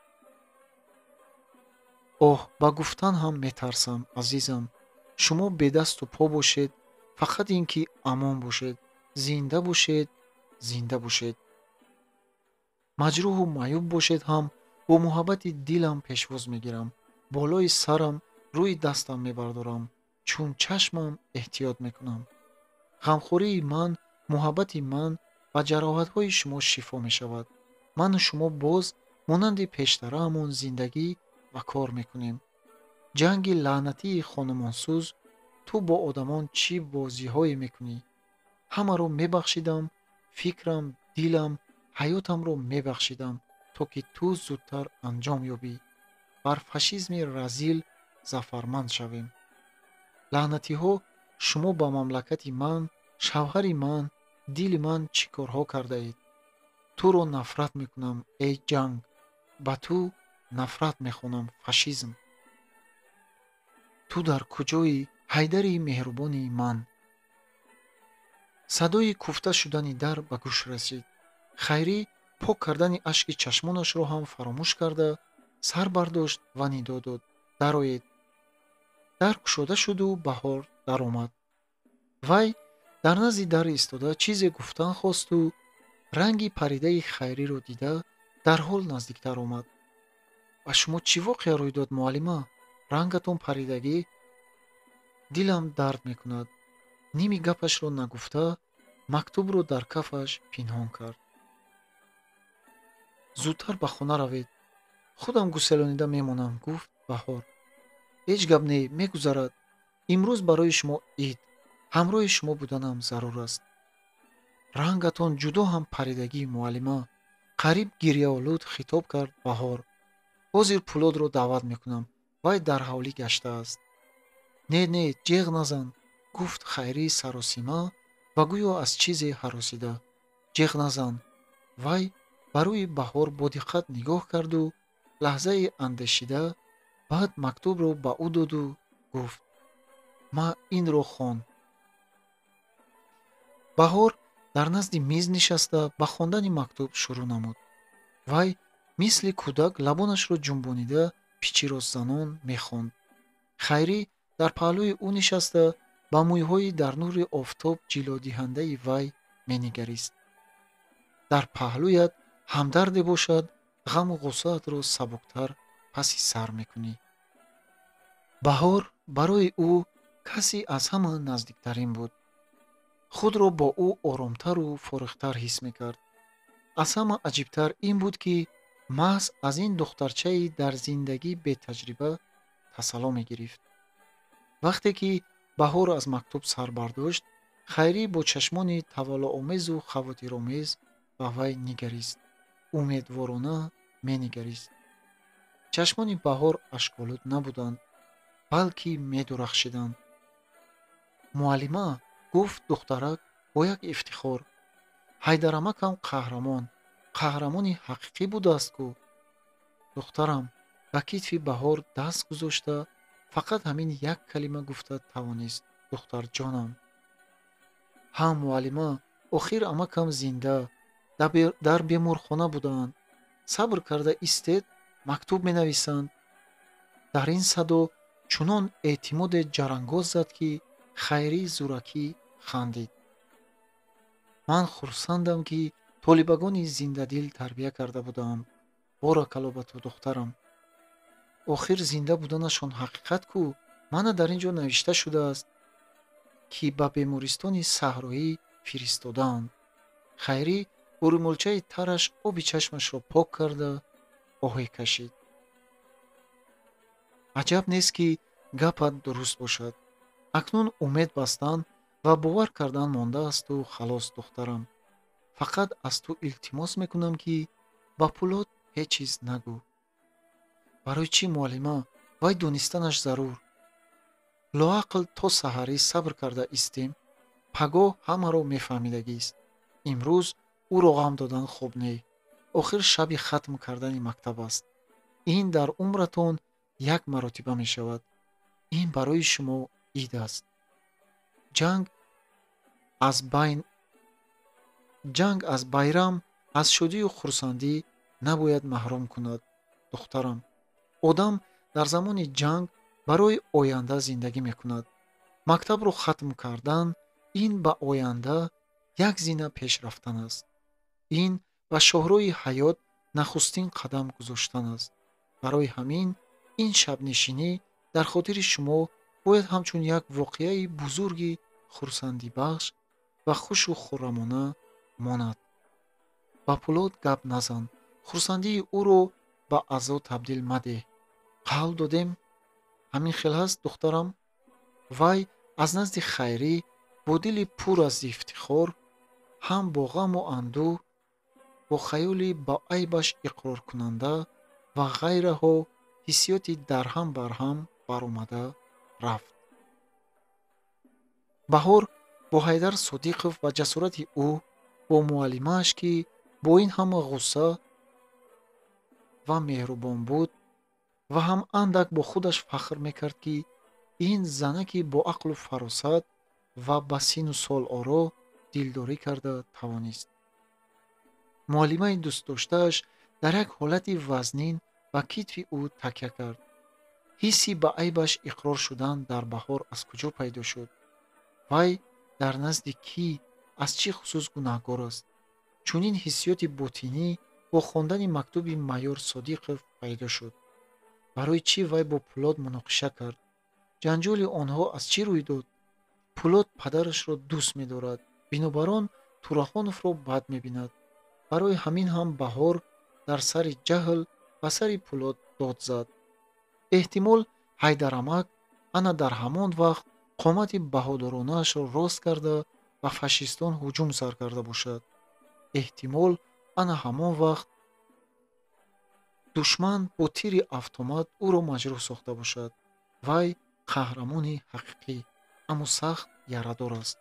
оҳ, ба гуфтан ҳам метарсам, азизам. шумо бедасту по бошед, фақат ин ки амон бошед, зинда бошед, зинда бошед. маҷрӯҳу маъюб бошед ҳам бо муҳаббати дилам пешвоз мегирам, болои сарам рӯи дастам мебардорам, чун чашмам эҳтиёт мекунам. ғамхории ман, муҳаббати ман ба ҷароҳатҳои шумо шифо мешавад. ману шумо боз монанди пештараамон зиндагӣ ва кор мекунем. ҷанги лаънатии хонамонсӯз, ту бо одамон чӣ бозиҳое мекунӣ? ҳамаро мебахшидам, фикрам, дилам, ҳаётамро мебахшидам, то ки ту зудтар анҷом ёбӣ. бар фашизми разил зафарманд шавем. лаънатиҳо, шумо ба мамлакати ман, шавҳари ман, дили ман чӣ корҳо кардаед? туро нафрат мекунам, эй ҷанг, ба ту нафрат мехонам, фашизм. ту дар куҷоӣ, ҳайдари меҳрубони ман? садои куфта шудани дар ба гӯш расид. хайрӣ пок кардани ашки чашмонашро ҳам фаромӯш карда, сар бардошт ва нидо дод: дароед. дар кушода шуду Баҳор даромад. вай дар назди дар истода чизе гуфтан хосту ранги паридаи Хайриро дида дарҳол наздиктар омад. ба шумо чӣ воқеа рӯй дод, муаллима? Рангатон паридагӣ? Дилам дард мекунад. Ними гапашро нагуфта, мактубро дар кафаш пинҳон кард. зудтар ба хона равед. худам гуселонида мемонам, гуфт Баҳор. ҳеҷ гап не, мегузарад. имрӯз барои шумо ид. ҳамроҳи шумо буданам зарур аст. рангатон ҷудо ҳам паридагӣ, муаллима. қариб гирьяолуд хитоб кард Баҳор. ҳозир Пулодро даъват мекунам. вай дар ҳавлӣ гаштааст. Не, ҷеғ назан, гуфт Хайрӣ саросима ва гӯё аз чизе ҳаросида. ҷеғ назан. вай ба рӯи Баҳор бодиққат нигоҳ карду лаҳзае андешида, баъд мактубро ба ӯ доду гуфт: ма инро хон. Баҳор дар назди миз нишаста ба хондани мактуб шурӯъ намуд. вай мисли кӯдак лабонашро ҷунбонида пичиро занон мехонд. Хайрӣ дар паҳлӯи ӯ нишаста ба мӯйҳои дар нури офтоб ҷилодиҳандаи вай менигарист. дар паҳлӯят ҳамдарде бошад, ғаму ғуссаатро сабуктар паси сар мекунӣ. Баҳор барои ӯ касе аз ҳама наздиктарин буд. худро бо ӯ оромтару форихтар ҳис мекард. аз ҳама аҷибтар ин буд, ки маҳз аз ин духтарчаи дар зиндагӣ бетаҷриба тасалло мегирифт. вақте ки Баҳор аз мактуб сар бардошт, Хайрӣ бо чашмони таваллуомезу хавотиромез ба вай нигарист. умедворона менигарист. чашмони Баҳор ашколуд набуданд, балки медурахшиданд. муаллима, гуфт духтарак бо як ифтихор, ҳайдарамакам қаҳрамони ҳақиқӣ будааст кӯ. духтарам ба китфи Баҳор даст гузошта фақат ҳамин як калима гуфта тавонист: духтарҷонам. ҳа муаллима, охир амакам зинда дар беморхона будаанд. сабр карда истед, мактуб менависанд. дар ин садо чунон эътимоде ҷарангоз зад, ки Хайрӣ зуракӣ хандид. ман хурсандам, ки толибагони зиндадил тарбия карда будаам. боракалло ба ту, духтарам. охир зинда буданашон ҳақиқат кӯ? мана дар ин ҷо навишта шудааст, ки ба бемористони саҳроӣ фиристодаанд. Хайрӣ бо рӯмолчаи тараш оби чашмашро пок карда оҳе кашид. аҷаб нест, ки гапат дуруст бошад. акнун умед бастан ва бовар кардан мондаасту халос, духтарам. фақат аз ту илтимос мекунам, ки ба Пулод ҳеҷ чиз нагӯ. барои чӣ, муаллима? вай донистанаш зарур. лоақл то саҳарӣ сабр карда истем. пагоҳ ҳамаро мефаҳмидагист. имрӯз ӯро ғам додан хуб не. охир шаби хатм кардани мактаб аст. ин дар умратон як маротиба мешавад. ин барои шумо ид аст. ҷанг аз байрам, аз шодию хурсандӣ набояд маҳрум кунад, духтарам. одам дар замони ҷанг барои оянда зиндагӣ мекунад. мактабро хатм кардан ин ба оянда як зина пеш рафтан аст. ин ба шоҳрои ҳаёт нахустин қадам гузоштан аст. барои ҳамин ин шабнишинӣ дар хотири шумо бояд ҳамчун як воқеаи бузурги хурсандибахш ва хушу хуррамона монад. ба Пулод гап назан, хурсандии ӯро ба азо табдилmadeh. қавл додем, ҳамин хел ҳаст духтарам. вай аз назди Хайрӣ бо дили пур аз ифтихор, ҳам бо ғаму андӯҳ, бо хаёли ба айбаш иқроркунанда ва ғайраҳо ҳиссиёти дарҳам барҳам баромада рафт. баҳор бо Ҳайдар Содиқов ва ҷасорати ӯ, бо муаллимааш, ки бо ин ҳама ғусса ва меҳрубон буд ва ҳам андак бо худаш фахр мекард, ки ин занаки бо ақлу фаросат ва ба сину сол оро дилдорӣ карда тавонист. муаллимаи дӯстдоштааш дар як ҳолати вазнин ба китфи ӯ такя кард. ҳисси ба айбаш иқрор шудан дар Баҳор аз куҷо пайдо шуд? вай дар назди кӣ, аз чӣ хусус гунаҳкор аст? чунин ҳиссиёти ботинӣ бо хондани мактуби майёр Содиқов пайдо шуд. барои чӣ вай бо Пулод муноқиша кард? ҷанҷоли онҳо аз чӣ рӯй дод? Пулод падарашро дӯст медорад, бинобар он Турахоновро бад мебинад. барои ҳамин ҳам Баҳор дар сари ҷаҳл ба сари Пулод дод зад. эҳтимол Ҳайдарамак ана дар ҳамон вақт қомати баҳодуронаашро рост карда ба фашистон ҳуҷум сар карда бошад. эҳтимол ана ҳамон вақт душман бо тири автомат ӯро маҷрӯҳ сохта бошад. вай қаҳрамони ҳақиқӣ, аммо сахт ярадор аст.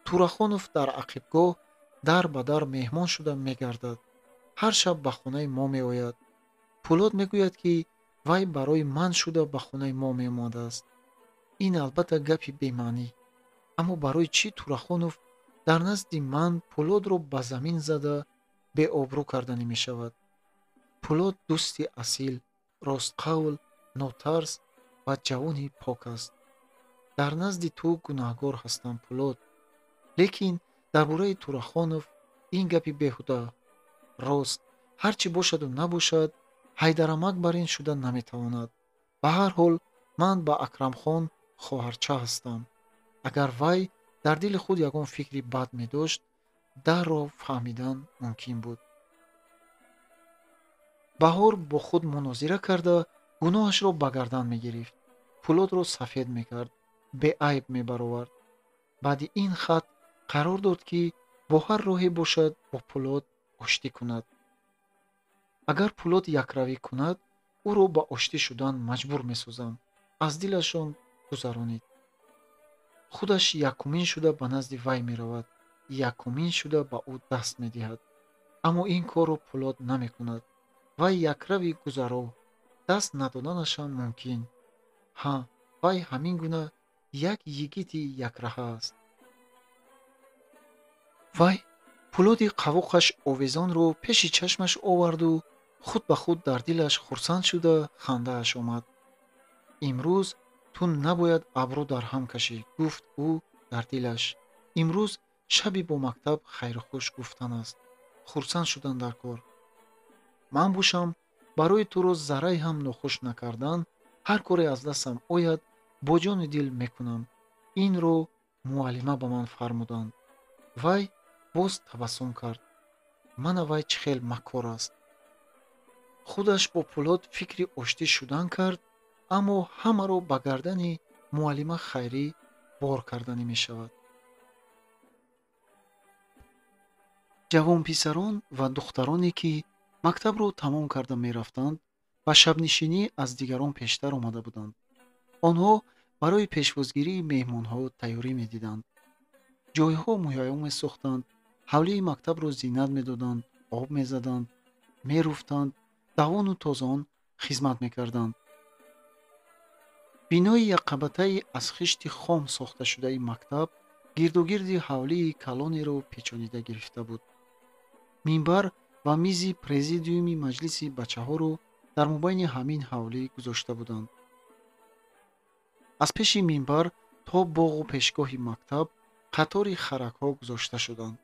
Турахонов дар ақибгоҳ дар ба дар меҳмон шуда мегардад. ҳар шаб ба хонаи мо меояд. Пулод мегӯяд, ки вай барои ман шуда ба хонаи мо меомадааст. ин албатта гапи бемаънӣ. аммо барои чӣ Турахонов дар назди ман Пулодро ба замин зада беобрӯ карданӣ мешавад? Пулод дӯсти асил, ростқавл, нотарс ва ҷавони пок аст. дар назди ту гунаҳкор ҳастам, Пулод. лекин дар бораи Турахонов ин гапи беҳуда. рост, ҳар чӣ бошаду набошад, Ҳайдарамак бар ин шуда наметавонад. ба ҳар ҳол ман ба Акрамхон хоҳарча ҳастам. агар вай дар дили худ ягон фикри бад медошт, дарров фаҳмидан мумкин буд. Баҳор бо худ мунозира карда, гуноҳашро ба гардан мегирифт. Пулодро сафед мекард, беайб мебаровард. баъди ин хат қарор дод, ки бо ҳар роҳе бошад бо Пулод оштӣ кунад. агар Пулод якравӣ кунад, ӯро ба оштӣ шудан маҷбур месозам. аз дилашон гузаронид. худаш якумин шуда ба назди вай меравад, якумин шуда ба ӯ даст медиҳад. аммо ин корро Пулод намекунад. вай якрави гузаро, даст надоданашам мумкин. ҳа, вай ҳамин гуна як йигити якраҳа аст. вай Пулоди қавоқаш овезонро пеши чашмаш оварду худ ба худ дар дилаш хурсанд шуда хандааш омад. имрӯз ту набояд абру дар ҳам кашӣ, гуфт ӯ дар дилаш. имрӯз шаби бо мактаб хайрухуш гуфтан аст, хурсанд шудан дар кор. ман бошам барои туро зарраи ҳам нохуш накардан, ҳар коре аз дастам ояд бо ҷони дил мекунам. инро муаллима ба ман фармуданд. вай боз табассум кард. мана вай чӣ хел маккор аст. худаш бо Пулод фикри оштӣ шудан кард, аммо ҳамаро ба гардани муаллима Хайрӣ бор карданӣ мешавад. ҷавонписарон ва духтароне, ки мактабро тамом карда мерафтанд, ба шабнишинӣ аз дигарон пештар омада буданд. онҳо барои пешвозгирии меҳмонҳо тайёрӣ медиданд. ҷойҳо муҳайё месохтанд, ҳавлии мактабро зинат медоданд, об мезаданд, мерӯфтанд, давону тозон хизмат мекарданд. бинои якқабатаи аз хишти хом сохташудаи мактаб гирдугирди ҳавлии калонеро печонида гирифта буд. минбар ва мизи президиуми маҷлиси бачаҳоро дар мобайни ҳамин ҳавлӣ гузошта буданд. аз пеши минбар то боғу пешгоҳи мактаб қатори харакҳо гузошта шуданд.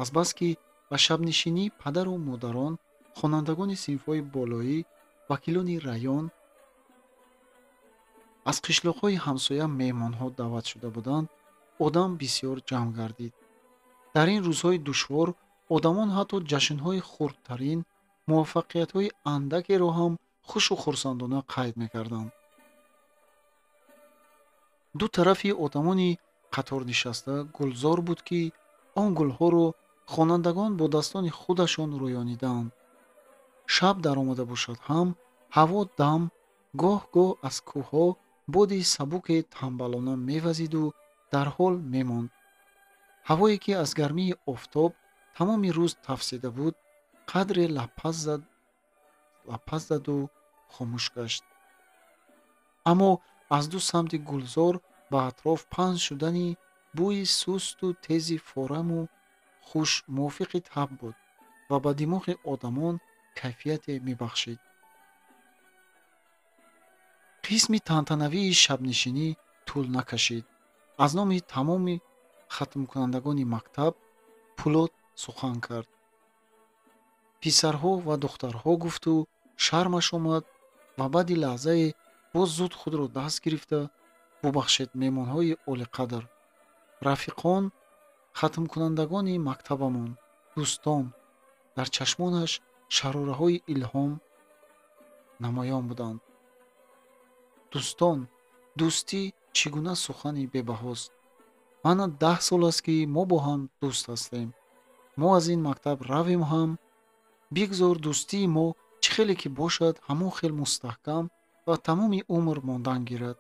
азбаски ба шабнишинӣ падару модарон, хонандагони синфҳои болоӣ, вакилони раён аз қишлоқҳои ҳамсоя меҳмонҳо даъват шуда буданд, одам бисёр ҷамъ гардид. дар ин рӯзҳои душвор одамон ҳатто ҷашнҳои хурдтарин, муваффақиятҳои андакеро ҳам хушу хурсандона қайд мекарданд. ду тарафи одамони қаторнишаста гулзор буд, ки он гулҳоро хонандагон бо дастони худашон рӯёнидаанд. шаб даромада бошад ҳам, ҳаво дам, гоҳ-гоҳ аз кӯҳҳо боди сабуке тамбалона мевазиду дар ҳол мемонд. ҳавое, ки аз гармии офтоб тамоми рӯз тафсида буд, қадре лапас заду хомӯш гашт. аммо аз ду самти гулзор ба атроф паҳн шудани бӯи сусту тези фораму хуш мувофиқи таб буд ва ба димоғи одамон кайфияте мебахшид. қисми тантанавии шабнишинӣ тӯл накашид. аз номи тамоми хатмкунандагони мактаб Пулот сухан кард. писарҳо ва духтарҳо гуфту шармаш омад ва баъди лаҳзае боз зуд худро даст гирифта: бубахшед меҳмонҳои олиқадр, рафиқон, хатмкунандагони мактабамон, дӯстон. дар чашмонаш шарораҳои илҳом намоён буданд. дӯстон, дӯстӣ чӣ гуна сухани бебаҳост. мана 10 сол аст, ки мо бо ҳам дӯст ҳастем. мо аз ин мактаб равем ҳам. бигзор дӯстии мо чӣ хеле ки бошад, ҳамон хел мустаҳкам ва тамоми умр мондан гирад.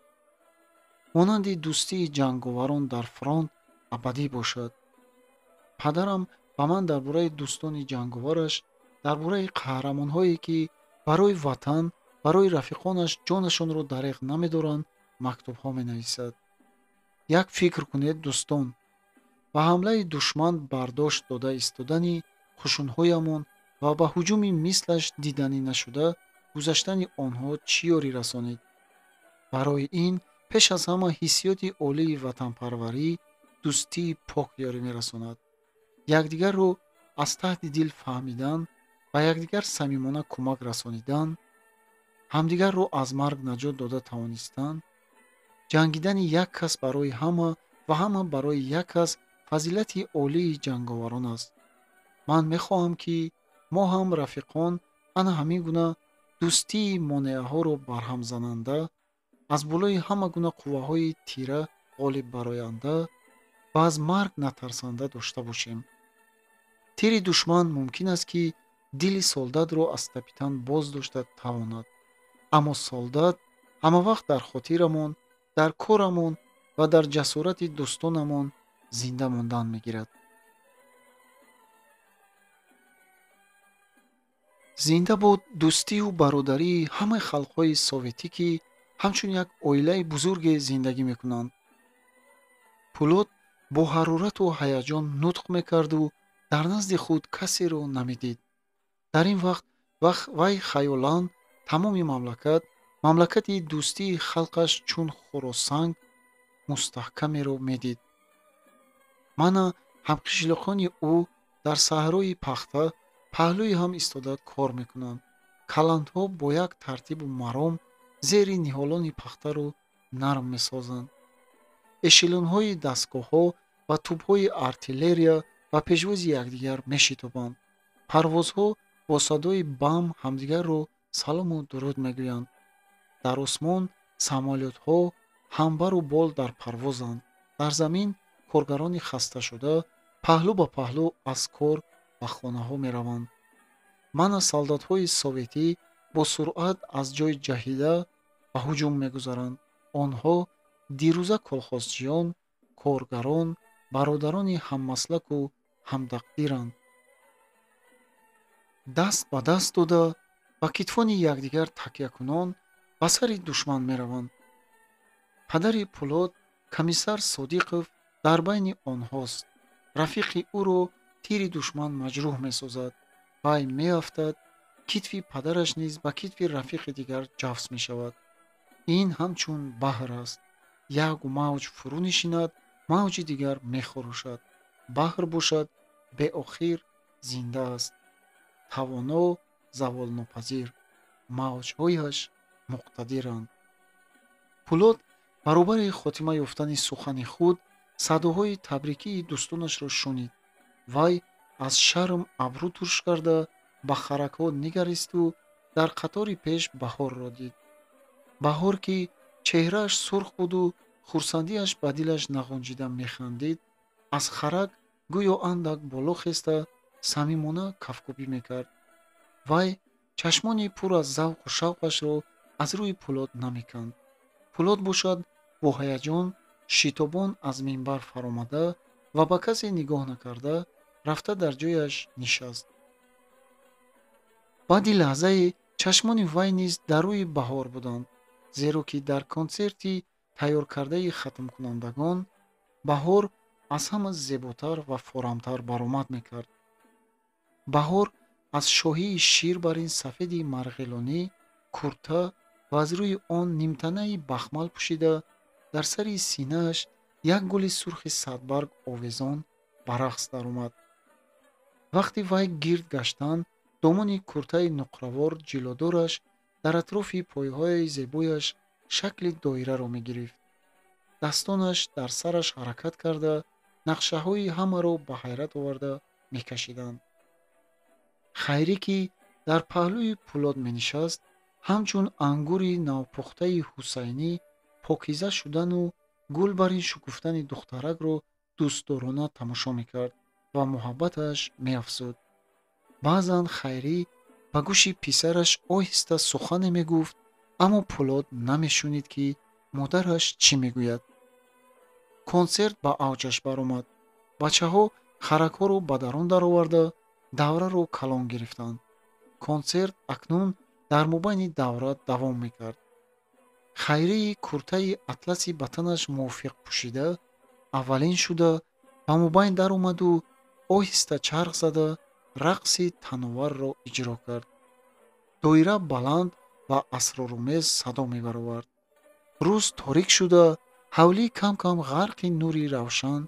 монанди дӯстии ҷанговарон дар фронт абадӣ бошад. падарам ба ман дар бораи дӯстони ҷанговараш, дар бораи қаҳрамонҳое, ки барои ватан, барои рафиқонаш ҷонашонро дареғ намедоранд, мактубҳо менависад. як фикр кунед дӯстон, ба ҳамлаи душман бардошт дода истодани қушунҳоямон ва ба ҳуҷуми мислаш диданӣ нашуда гузаштани онҳо чӣ ёрӣ расонид. барои ин пеш аз ҳама ҳиссиёти олии ватанпарварӣ, дӯстии пок ёрӣ мерасонад. якдигарро аз таҳти дил фаҳмидан, ба якдигар самимона кӯмак расонидан, ҳамдигарро аз марг наҷот дода тавонистан. ҷангидани як кас барои ҳама ва ҳама барои як кас фазилати олии ҷанговарон аст. ман мехоҳам, ки мо ҳам рафиқон ана ҳамин гуна дӯстии монеаҳоро барҳам зананда, аз болои ҳама гуна қувваҳои тира ғолиб бароянда ва аз марг натарсанда дошта бошем. тири душман мумкин аст, ки дили солдатро аз тапитан боз дошта тавонад. аммо солдат ҳамавақт дар хотирамон, дар корамон ва дар ҷасорати дӯстонамон зинда мондан мегирад. зинда бод дӯстию бародарии ҳамаи халқҳои советӣ, ки ҳамчун як оилаи бузурге зиндагӣ мекунанд. Пулот бо ҳарорату ҳаяҷон нутқ мекарду дар назди худ касеро намедид. дар ин вақт вай хаёлан тамоми мамлакати дӯстии халқаш чун Хоросанг мустаҳкамеро медид. мана ҳамқишлоқони ӯ дар саҳрои пахта паҳлӯи ҳам истода кор мекунанд. каландҳо бо як тартибу маром зери ниҳолони пахтаро нарм месозанд. эшелонҳои дастгоҳҳо ва тӯбҳои артиллерия ба пешвози якдигар мешитобанд. парвозҳо бо садои бам ҳамдигарро салому дуруд мегӯянд. дар осмон самолётҳо ҳамбару бол дар парвозанд. дар замин коргарони хасташуда паҳлӯ ба паҳлӯ аз кор ба хонаҳо мераванд. мана солдатҳои советӣ бо суръат аз ҷой ҷаҳида ба ҳуҷум мегузаранд. онҳо дирӯза колхозчиён, коргарон, бародарони ҳаммаслаку ҳамтақдиранд. даст ба даст дода ба китфони якдигар такякунон ба сари душман мераванд. падари Пулот, комиссар Содиқов, дар байни онҳост. рафиқи ӯро тири душман маҷрӯҳ месозад. вай меафтад, китфи падараш низ ба китфи рафиқи дигар ҷафз мешавад. ин ҳамчун баҳр аст. як мавҷ фурӯ нишинад, мавҷи дигар мехурӯшад. баҳр бошад беохир зинда аст, тавоно заволнопазир, мавҷҳояш муқтадиранд. Пулот баробари хотима ёфтани сухани худ садоҳои табрикии дӯстонашро шунид. Вай аз шарм абрӯ турш карда ба харакҳо нигаристу дар қатори пеш Баҳорро дид. Баҳор, ки чеҳрааш сурх буду хурсандиаш ба дилаш нағонҷида механдид, аз харак гӯё андак боло хеста самимона кафкӯбӣ мекард. Вай чашмони пур аз завқу шавқашро аз рӯи Пулот намеканд. Пулот бошад бо ҳаяҷон шитобон аз минбар фаромада ва ба касе нигоҳ накарда рафта дар ҷояш нишаст. баъди лаҳзае чашмони вай низ дар рӯи Баҳор буданд, зеро ки дар консерти тайёркардаи хатмкунандагон Баҳор аз ҳама зеботар ва форамтар баромад мекард. Баҳор аз шоҳии ширбарин сафеди марғилонӣ курта ва аз рӯи он нимтанаи бахмал пӯшида, дар сари синааш як гули сурхи садбарг овезон ба рақс даромад. вақте вай гирд гаштанд, домони куртаи нуқравор ҷилодораш дар атрофи пойҳояи зебояш шакли доираро мегирифт. дастонаш дар сараш ҳаракат карда, нақшаҳои ҳамаро ба ҳайрат оварда мекашиданд. хайрӣ, ки дар паҳлӯи Пулот менишаст, ҳамчун ангури навпухтаи ҳусайнӣ покиза шудану гулбарин шукуфтани духтаракро дӯстдорона тамошо мекард ва муҳаббаташ меафзуд. баъзан Хайрӣ ба гӯши писараш оҳиста сухане мегуфт, аммо Пулот намешунид, ки модараш чӣ мегӯяд. консерт ба авҷаш баромад. бачаҳо харакҳоро ба дарун дароварда, давраро калон гирифтанд. консерт акнун дар мобайни давра давом мекард. Хайрии куртаи атласи ба танаш мувофиқ пӯшида, аввалин шуда ба мобайн даромаду оҳиста чарх зада рақси тануварро иҷро кард. доира баланд ва асрорумез садо мебаровард. рӯз торик шуда, ҳавлӣ кам кам ғарқи нури равшан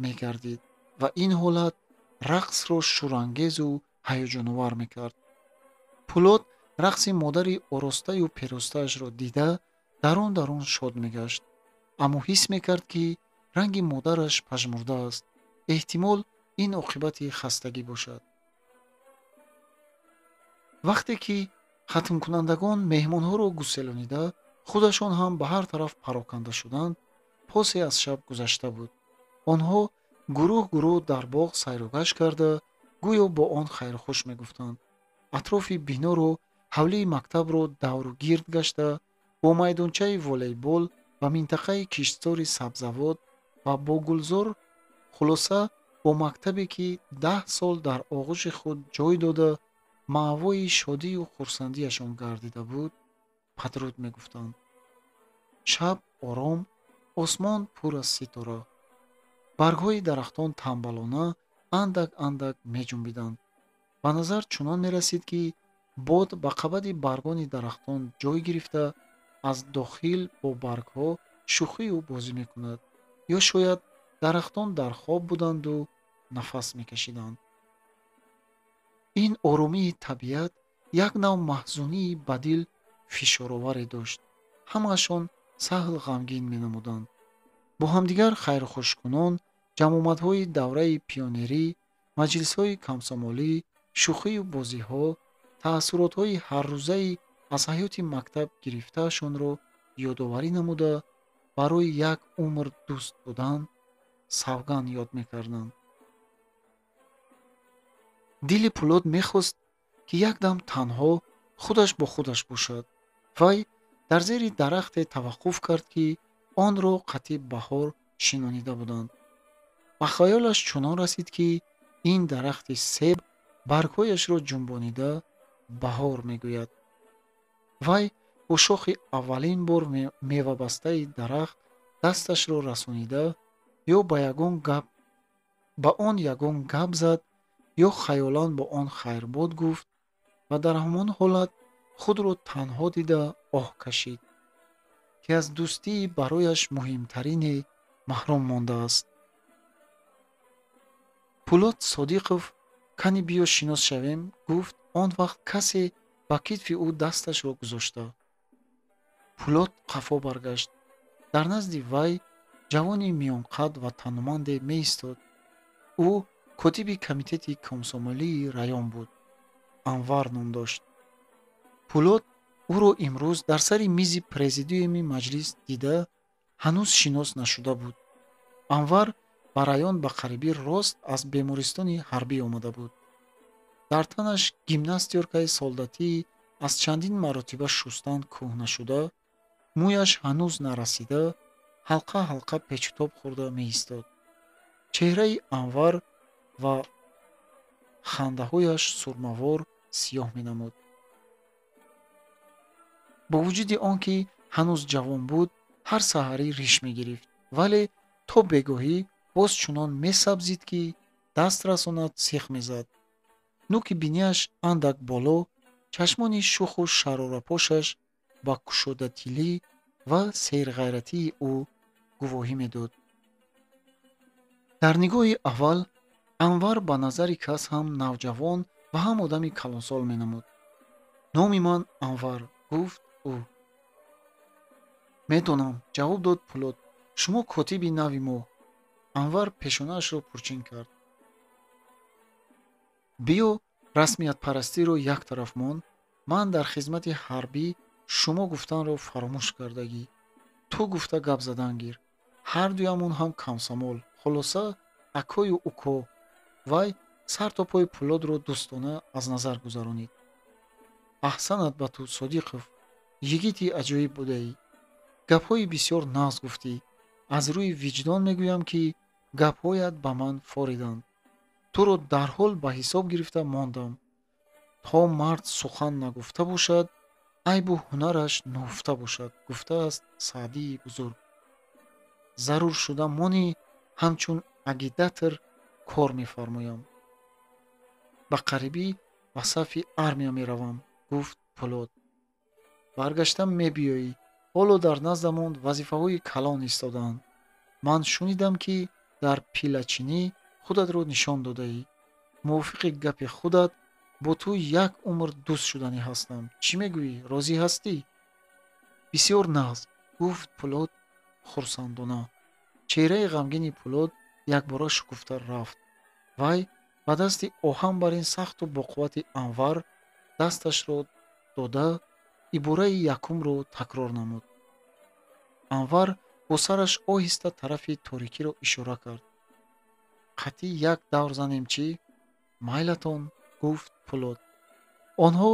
мегардид ва ин ҳолат рақсро шӯрангезу ҳаяҷоновар мекард. Пулот рақси модари оростаю перостаашро дида дарон дарон шод мегашт, аммо ҳис мекард, ки ранги модараш пажмурдааст. эҳтимол ин оқибати хастагӣ бошад. вақте ки хатмкунандагон меҳмонҳоро гуселонида, худашон ҳам ба ҳар тараф пароканда шуданд, посе аз шаб гузашта буд. онҳо гурӯҳ гурӯҳ дар боғ сайрогашт карда, гӯё бо он хайрухуш мегуфтанд. атрофи биноро, ҳавлии мактабро давру гирд гашта, бо майдончаи волейбол ва минтақаи киштзори сабзавот ва бо гулзор, хулоса бо мактабе, ки 10 сол дар оғӯши худ ҷой дода, маъвои шодию хурсандиашон гардида буд, падруд мегуфтанд. шаб ором, осмон пур аз ситора. баргҳои дарахтон тамбалона андак андак меҷунбиданд. ба назар чунон мерасид, ки бод ба қабади баргони дарахтон ҷой гирифта, аз дохил бо баргҳо шӯхию бозӣ мекунад, ё шояд дарахтон дар хоб буданду нафас мекашиданд. ин оромии табиат як нав маҳзунии ба дил фишороваре дошт. ҳамаашон саҳл ғамгин менамуданд. бо ҳамдигар хайрухушкунон, ҷамъомадҳои давраи пионерӣ, маҷлисҳои комсомолӣ, шӯхию бозиҳо, таассуротҳои ҳаррӯзаи аз ҳаёти мактаб гирифтаашонро ёдоварӣ намуда, барои як умр дӯст будан савганд ёд мекарданд. дили Пулот мехост, ки якдам танҳо худаш бо худаш бошад. вай дар зери дарахте таваққуф кард, ки онро қатъи Баҳор шинонида буданд. ба хаёлаш чунон расид, ки ин дарахти себ баргҳояшро ҷунбонида Баҳор мегӯяд. вай бо шохи аввалин бор мевабастаи дарахт дасташро расонида, ё ба он ягон гап зад, ё хаёлан бо он хайрбод гуфт ва дар ҳамон ҳолат худро танҳо дида оҳ кашид. که از دوستی برایش مهمترین محروم مانده است. پولاد صادیقов کانی بیو شناس شویم گفت آن وقت کسی ба китфи ӯ дасташро гузошта. Пулод қафо баргашт. Дар назди вай ҷавони миёнқад ва тануманде меистод. ӯ котиби комитети комсомолии раён буд. Анвар ном дошт. Пулод ӯро имрӯз дар сари мизи президиуми маҷлис дида ҳанӯз шинос нашуда буд. Анвар ба раён ба қарибӣ рост аз бемористони ҳарбӣ омада буд. дар танаш гимнастёркаи солдатии аз чандин маротиба шустан кӯҳна шуда, мӯяш ҳанӯз нарасида, ҳалқа ҳалқа печутоб хӯрда меистод. чеҳраи Анвар ва хандаҳояш сурмавор сиёҳ менамуд. бо вуҷуди он ки ҳанӯз ҷавон буд, ҳар саҳарӣ риш мегирифт, вале то бегоҳӣ боз чунон месабзид, ки даст расонад сиқ мезад. нӯки бинияш андак боло, чашмони шуху шарорапошаш ба кушодадилӣ ва сейрғайратии ӯ гувоҳӣ медод. дар нигоҳи аввал Анвар ба назари кас ҳам навҷавон ва ҳам одами калонсол менамуд. номи ман Анвар, гуфт ӯ. медонам, ҷавоб дод Пулод. шумо котиби нави мо. Анвар пешонаашро пурчин кард. биё расмиятпарастиро як тараф мон, ман дар хизмати ҳарбӣ шумо гуфтанро фаромӯш кардагӣ. ту гуфта гап задан гир. ҳардуямон ҳам комсомол, хулоса акою уко. вай сар то пои Пулодро дӯстона аз назар гузаронид. аҳсанат ба ту, Содиқов, йигити аҷоиб будаӣ. гапҳои бисёр нағз гуфтӣ. аз рӯи виҷдон мегӯям, ки гапҳоят ба ман фориданд. туро дарҳол ба ҳисоб гирифта мондам. то мард сухан нагуфта бошад, айбу ҳунараш нуфта бошад, гуфтааст Саъдии бузург. зарур шуда монӣ, ҳамчун агитатор кор мефармоям. ба қарибӣ ба сафи армия меравам, гуфт Пулод. баргашта мебиёӣ. ҳоло дар наздамон вазифаҳои калон истодаанд. ман шунидам, ки дар пилачинӣ худатро нишон додаӣ. мувофиқи гапи худат, бо ту як умр дӯст шуданӣ ҳастам. чӣ мегӯӣ? розӣ ҳастӣ? бисёр нағз, гуфт Пулод хурсандона. чеҳраи ғамгини Пулод якбора шукуфта рафт. вай ба дасти оҳанбарин сахту боқуввати Анвар дасташро дода, ибораи якумро такрор намуд. Анвар бо сараш оҳиста тарафи торикиро ишора кард. қатъӣ як давр занем чӣ? майлатон, гуфт Пулод. онҳо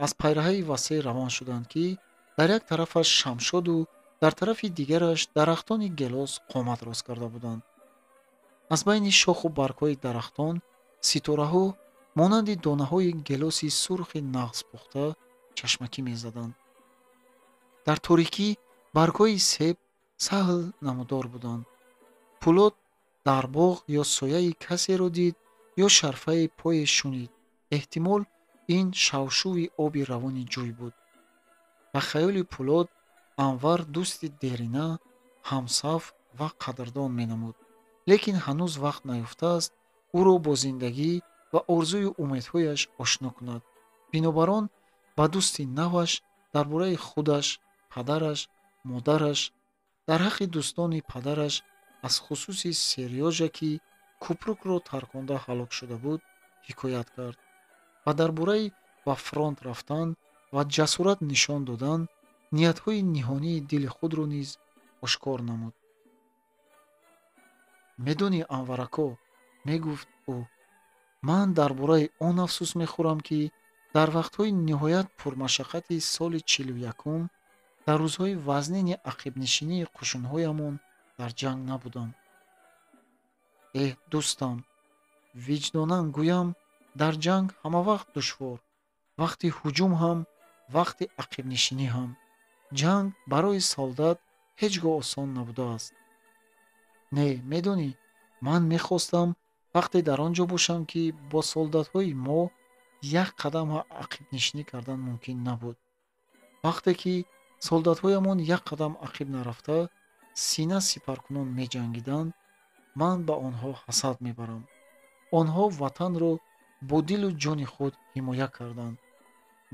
аз пайраҳаи васеъ равон шуданд, ки дар як тарафаш Шамшоду дар тарафи дигараш дарахтони гелос қомат рост карда буданд. аз байни шоху баргҳои дарахтон ситораҳо монанди донаҳои гелоси сурхи нағзпухта чашмакӣ мезаданд. дар торикӣ баргҳои себ саҳл намудор буданд. Пулод дар боғ ё сояи касеро дид, ё шарфаи пое шунид. эҳтимол ин шавшӯви оби равони ҷӯй буд. ба хаёли Пулод Анвар дӯсти дерина, ҳамсаф ва қадрдон менамуд. лекин ҳанӯз вақт наёфтааст ӯро бо зиндагӣ ва орзую умедҳояш ошно кунад. бинобар он ба дӯсти наваш дар бораи худаш, падараш, модараш, дар ҳаққи дӯстони падараш, аз хусуси Серёжа, ки купрукро тарконда ҳалок шуда буд, ҳикоят кард ва дар бораи ба фронт рафтан ва ҷасорат нишон додан ниятҳои ниҳонии дили худро низ ошкор намуд. медонӣ, Анварако, мегуфт ӯ, ман дар бораи он афсӯс мехӯрам, ки дар вақтҳои ниҳоят пурмашаққати соли 41-ум, дар рӯзҳои вазнини ақибнишинии қушунҳоямон дар ҷанг набудам. дӯстам, виҷдонан гӯям, дар ҷанг ҳамавақт душвор, вақти ҳуҷум ҳам, вақти ақибнишинӣ ҳам. ҷанг барои солдат ҳеҷ гоҳ осон набудааст. не, медонӣ, ман мехостам вақте дар он ҷо бошам, ки бо солдатҳои мо як қадам ақибнишинӣ кардан мумкин набуд. вақте ки солдатҳоямон як қадам ақиб нарафта сина сипаркунон меҷангиданд, ман ба онҳо ҳасад мебарам. онҳо ватанро бо дилу ҷони худ ҳимоя карданд.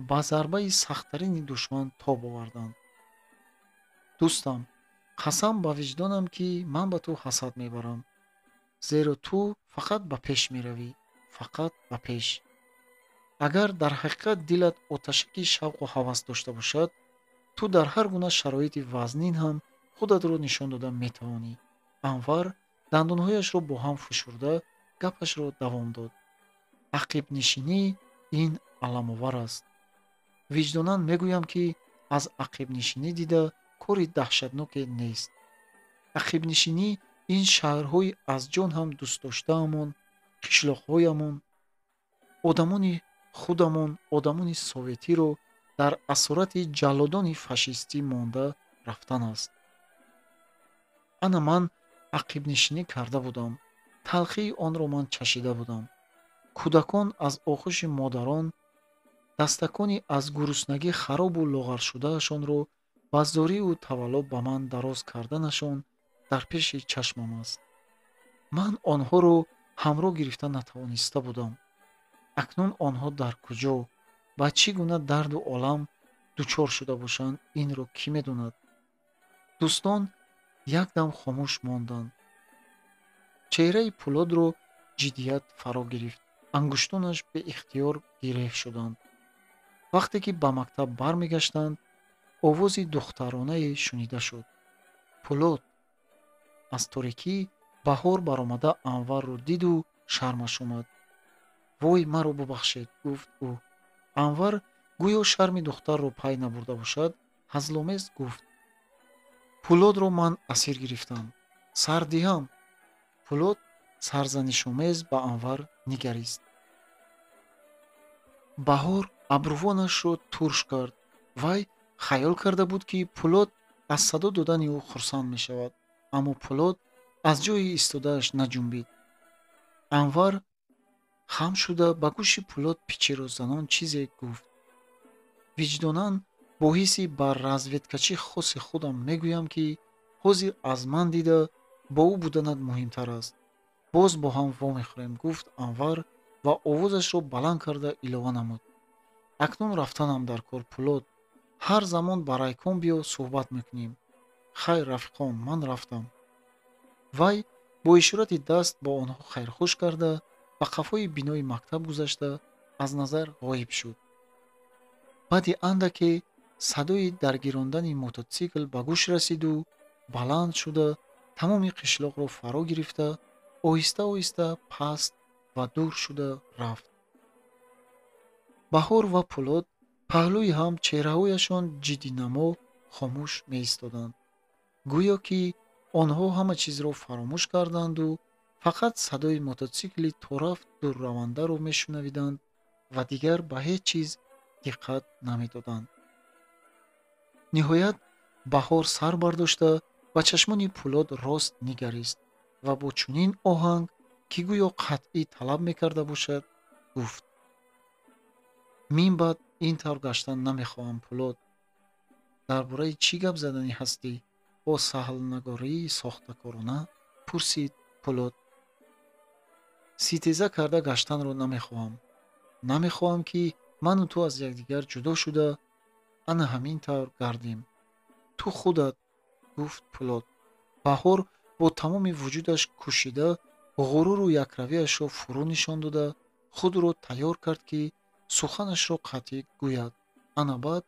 ба зарбаи сахттарини душман тоб оварданд. дӯстам, қасам ба виҷдонам, ки ман ба ту ҳасад мебарам, зеро ту фақат ба пеш меравӣ, фақат ба пеш. агар дар ҳақиқат дилат оташаки шавқу ҳавас дошта бошад, ту дар ҳар гуна шароити вазнин ҳам худатро нишон дода метавонӣ. Анвар дандонҳояшро бо ҳам фушурда гапашро давом дод. ақибнишинӣ ин аламовар аст. виҷдонан мегӯям, ки аз ақибнишинӣ дида кори даҳшатноке нест. ақибнишинӣ ин шаҳрҳои аз ҷон ҳам дӯстдоштаамон, қишлоқҳоямон, одамони худамон, одамони советиро дар асорати ҷаллодони фашистӣ монда рафтан аст. ана ман ақибнишинӣ карда будам. талхии онро ман чашида будам. кӯдакон аз охӯши модарон, дастакони аз гуруснагӣ харобу лоғаршудаашонро ба зорию тавалло ба ман дароз карданашон дар пеши чашмам аст. ман онҳоро ҳамроҳ гирифта натавониста будам. акнун онҳо дар куҷо, ба чӣ гуна дарду олам дучор шуда бошанд, инро кӣ медонад? дӯстон якдам хомӯш монданд. чеҳраи Пулодро ҷиддият фаро гирифт. ангуштонаш беихтиёр гирев шуданд. вақте ки ба мактаб бармегаштанд, овози духтаронае шунида шуд. Пулод! аз торикӣ баҳор баромада Анварро диду шармаш омад. вой, маро бубахшед, гуфт ӯ. Анвар гӯё шарми духтарро пай набурда бошад, ҳазломез гуфт: пулодро ман асир гирифтам. сар диҳам? Пулод сарзанишомез ба Анвар нигарист. баҳор абрувонашро турш кард. вай хаёл карда буд, ки Пулод аз садо додани ӯ хурсанд мешавад, аммо Пулод аз ҷои истодааш наҷунбид. Анвар хам шуда ба гӯши Пулод пичерозанон чизе гуфт. виҷдонан бо ҳисси ба разведкачӣ хоси худам мегӯям, ки ҳозир аз ман дида бо ӯ буданат муҳимтар аст. боз бо ҳам вомехӯрем, гуфт Анвар ва овозашро баланд карда илова намуд. акнун рафтанам дар кор, Пулод. ҳар замон ба райком биё, суҳбат мекунем. хайр, рафиқон, ман рафтам. вай бо ишорати даст ба онҳо хайрхуш карда, ба қафои бинои мактаб гузашта, аз назар ғоиб шуд. баъди андаке садои даргирондани мототсикл ба гӯш расиду, баланд шуда, тамоми қишлоқро фаро гирифта, оҳиста оҳиста паст ва дур шуда рафт. баҳор ва Пулод паҳлӯи ҳам чеҳраҳояшон ҷиддинамо хомӯш меистоданд. гӯё ки онҳо ҳама чизро фаромӯш карданду фақат садои мототсикли торафт дурравандаро мешунавиданд ва дигар ба ҳеҷ чиз диққат намедоданд. ниҳоят Баҳор сар бардошта ба чашмони Пулод рост нигарист ва бо чунин оҳанг, ки гӯё қатъӣ талаб мекарда бошад, гуфт: мин баъд ин тавр гаштан намехоҳам, Пулод. дар бораи чӣ гап заданӣ ҳастӣ? бо саҳлнагории сохтакорона пурсид Пулод. ситеза карда гаштанро намехоҳам. намехоҳам, ки ману ту аз якдигар ҷудо шуда, ана ҳамин тавр гардем. ту худат, гуфт Пулод. баҳор бо тамоми вуҷудаш кӯшида, ғуруру якравиашро фурӯ нишон дода, худро тайёр кард, ки суханашро қатъӣ гӯяд. ана баъд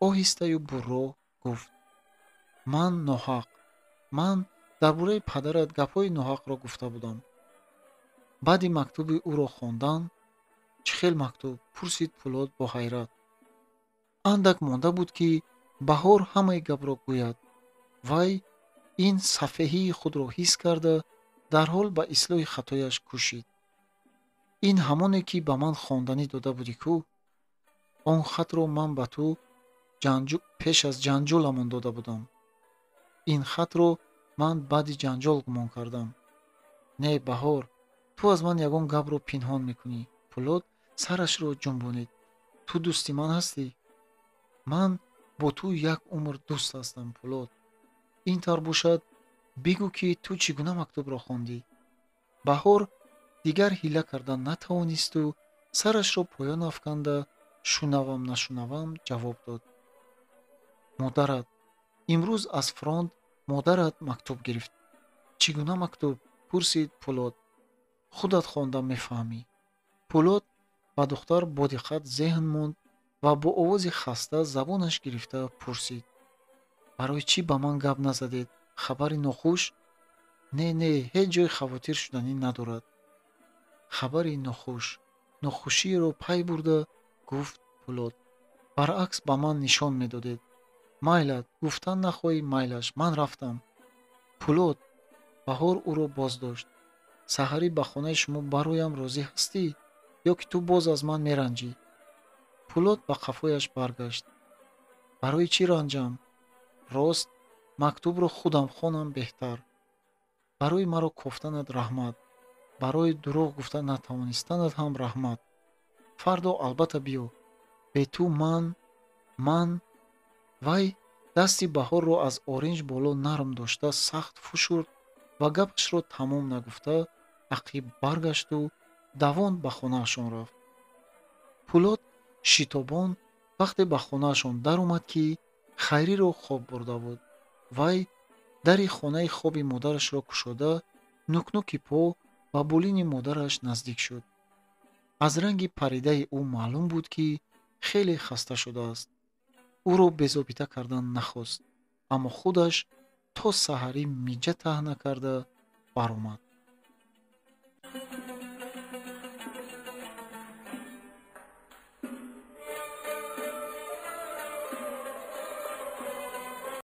оҳистаю бурроҳ гуфт: ман ноҳақ. ман дар бораи падарат гапҳои ноҳақро гуфта будам. баъди мактуби ӯро хондан. чӣ хел мактуб? пурсид Пулод бо ҳайрат. андак монда буд, ки Баҳор ҳамаи гапро гӯяд. вай ин сафеҳии худро ҳис карда, дарҳол ба ислоҳи хатояш кӯшид. ин ҳамоне, ки ба ман хонданӣ дода будӣ кӯ? он хатро ман ба ту пеш аз ҷанҷоламон дода будам. ин хатро ман баъди ҷанҷол гумон кардам. не, Баҳор, ту аз ман ягон гапро пинҳон мекунӣ. Пулод сарашро ҷунбонид. ту дӯсти ман ҳастӣ? ман бо ту як умр дӯст ҳастам, Пулот. ин тавр бошад, бигӯ, ки ту чӣ гуна мактубро хондӣ? Баҳор дигар ҳила карда натавонисту сарашро поён афканда, шунавам нашунавам ҷавоб дод. Модарат. Имрӯз аз фронт модарат мактуб гирифт. Чӣ гуна мактуб? Пурсид Пулот. Худат хонда мефаҳмӣ. Пулот ба духтар бодиққат зеҳн монд ва бо овози хаста забонаш гирифта пурсид: барои чӣ ба ман гап назадед? Хабари нохуш? Не, ҳеҷ ҷойи хавотир шуданӣ надорад. Хабари нохуш. Нохушиеро пай бурда гуфт Пулот. баръакс ба ман нишон медодед. Майлат, гуфтан нахоҳӣ, майлаш, ман рафтам. Пулот. Баҳор ӯро боздошт. саҳарӣ ба хонаи шумо бароям, розӣ ҳастӣ? ё ки ту боз аз ман меранҷӣ? Пулот ба қафояш баргашт. барои чӣ ранҷам? Рост, мактубро худам хонам беҳтар. барои маро кофтанат раҳмат. барои дурӯғ гуфта натавонистанат ҳам раҳмат. фардо албатта биё. бе ту ман. Вай дасти Баҳорро аз оринҷ боло нарм дошта сахт фушурд ва гапашро тамом нагуфта ақиб баргашту давон ба хонаашон рафт. Пулот шитобон вақте ба хонаашон даромад, ки Хайриро хоб бурда буд. Вай дари хонаи хоби модарашро кушода, нук-нуки по ба булини модараш наздик шуд. аз ранги паридаи ӯ маълум буд, ки хеле хаста шудааст. ӯро безобита кардан нахост, аммо худаш то саҳарӣ миҷа таҳна карда баромад.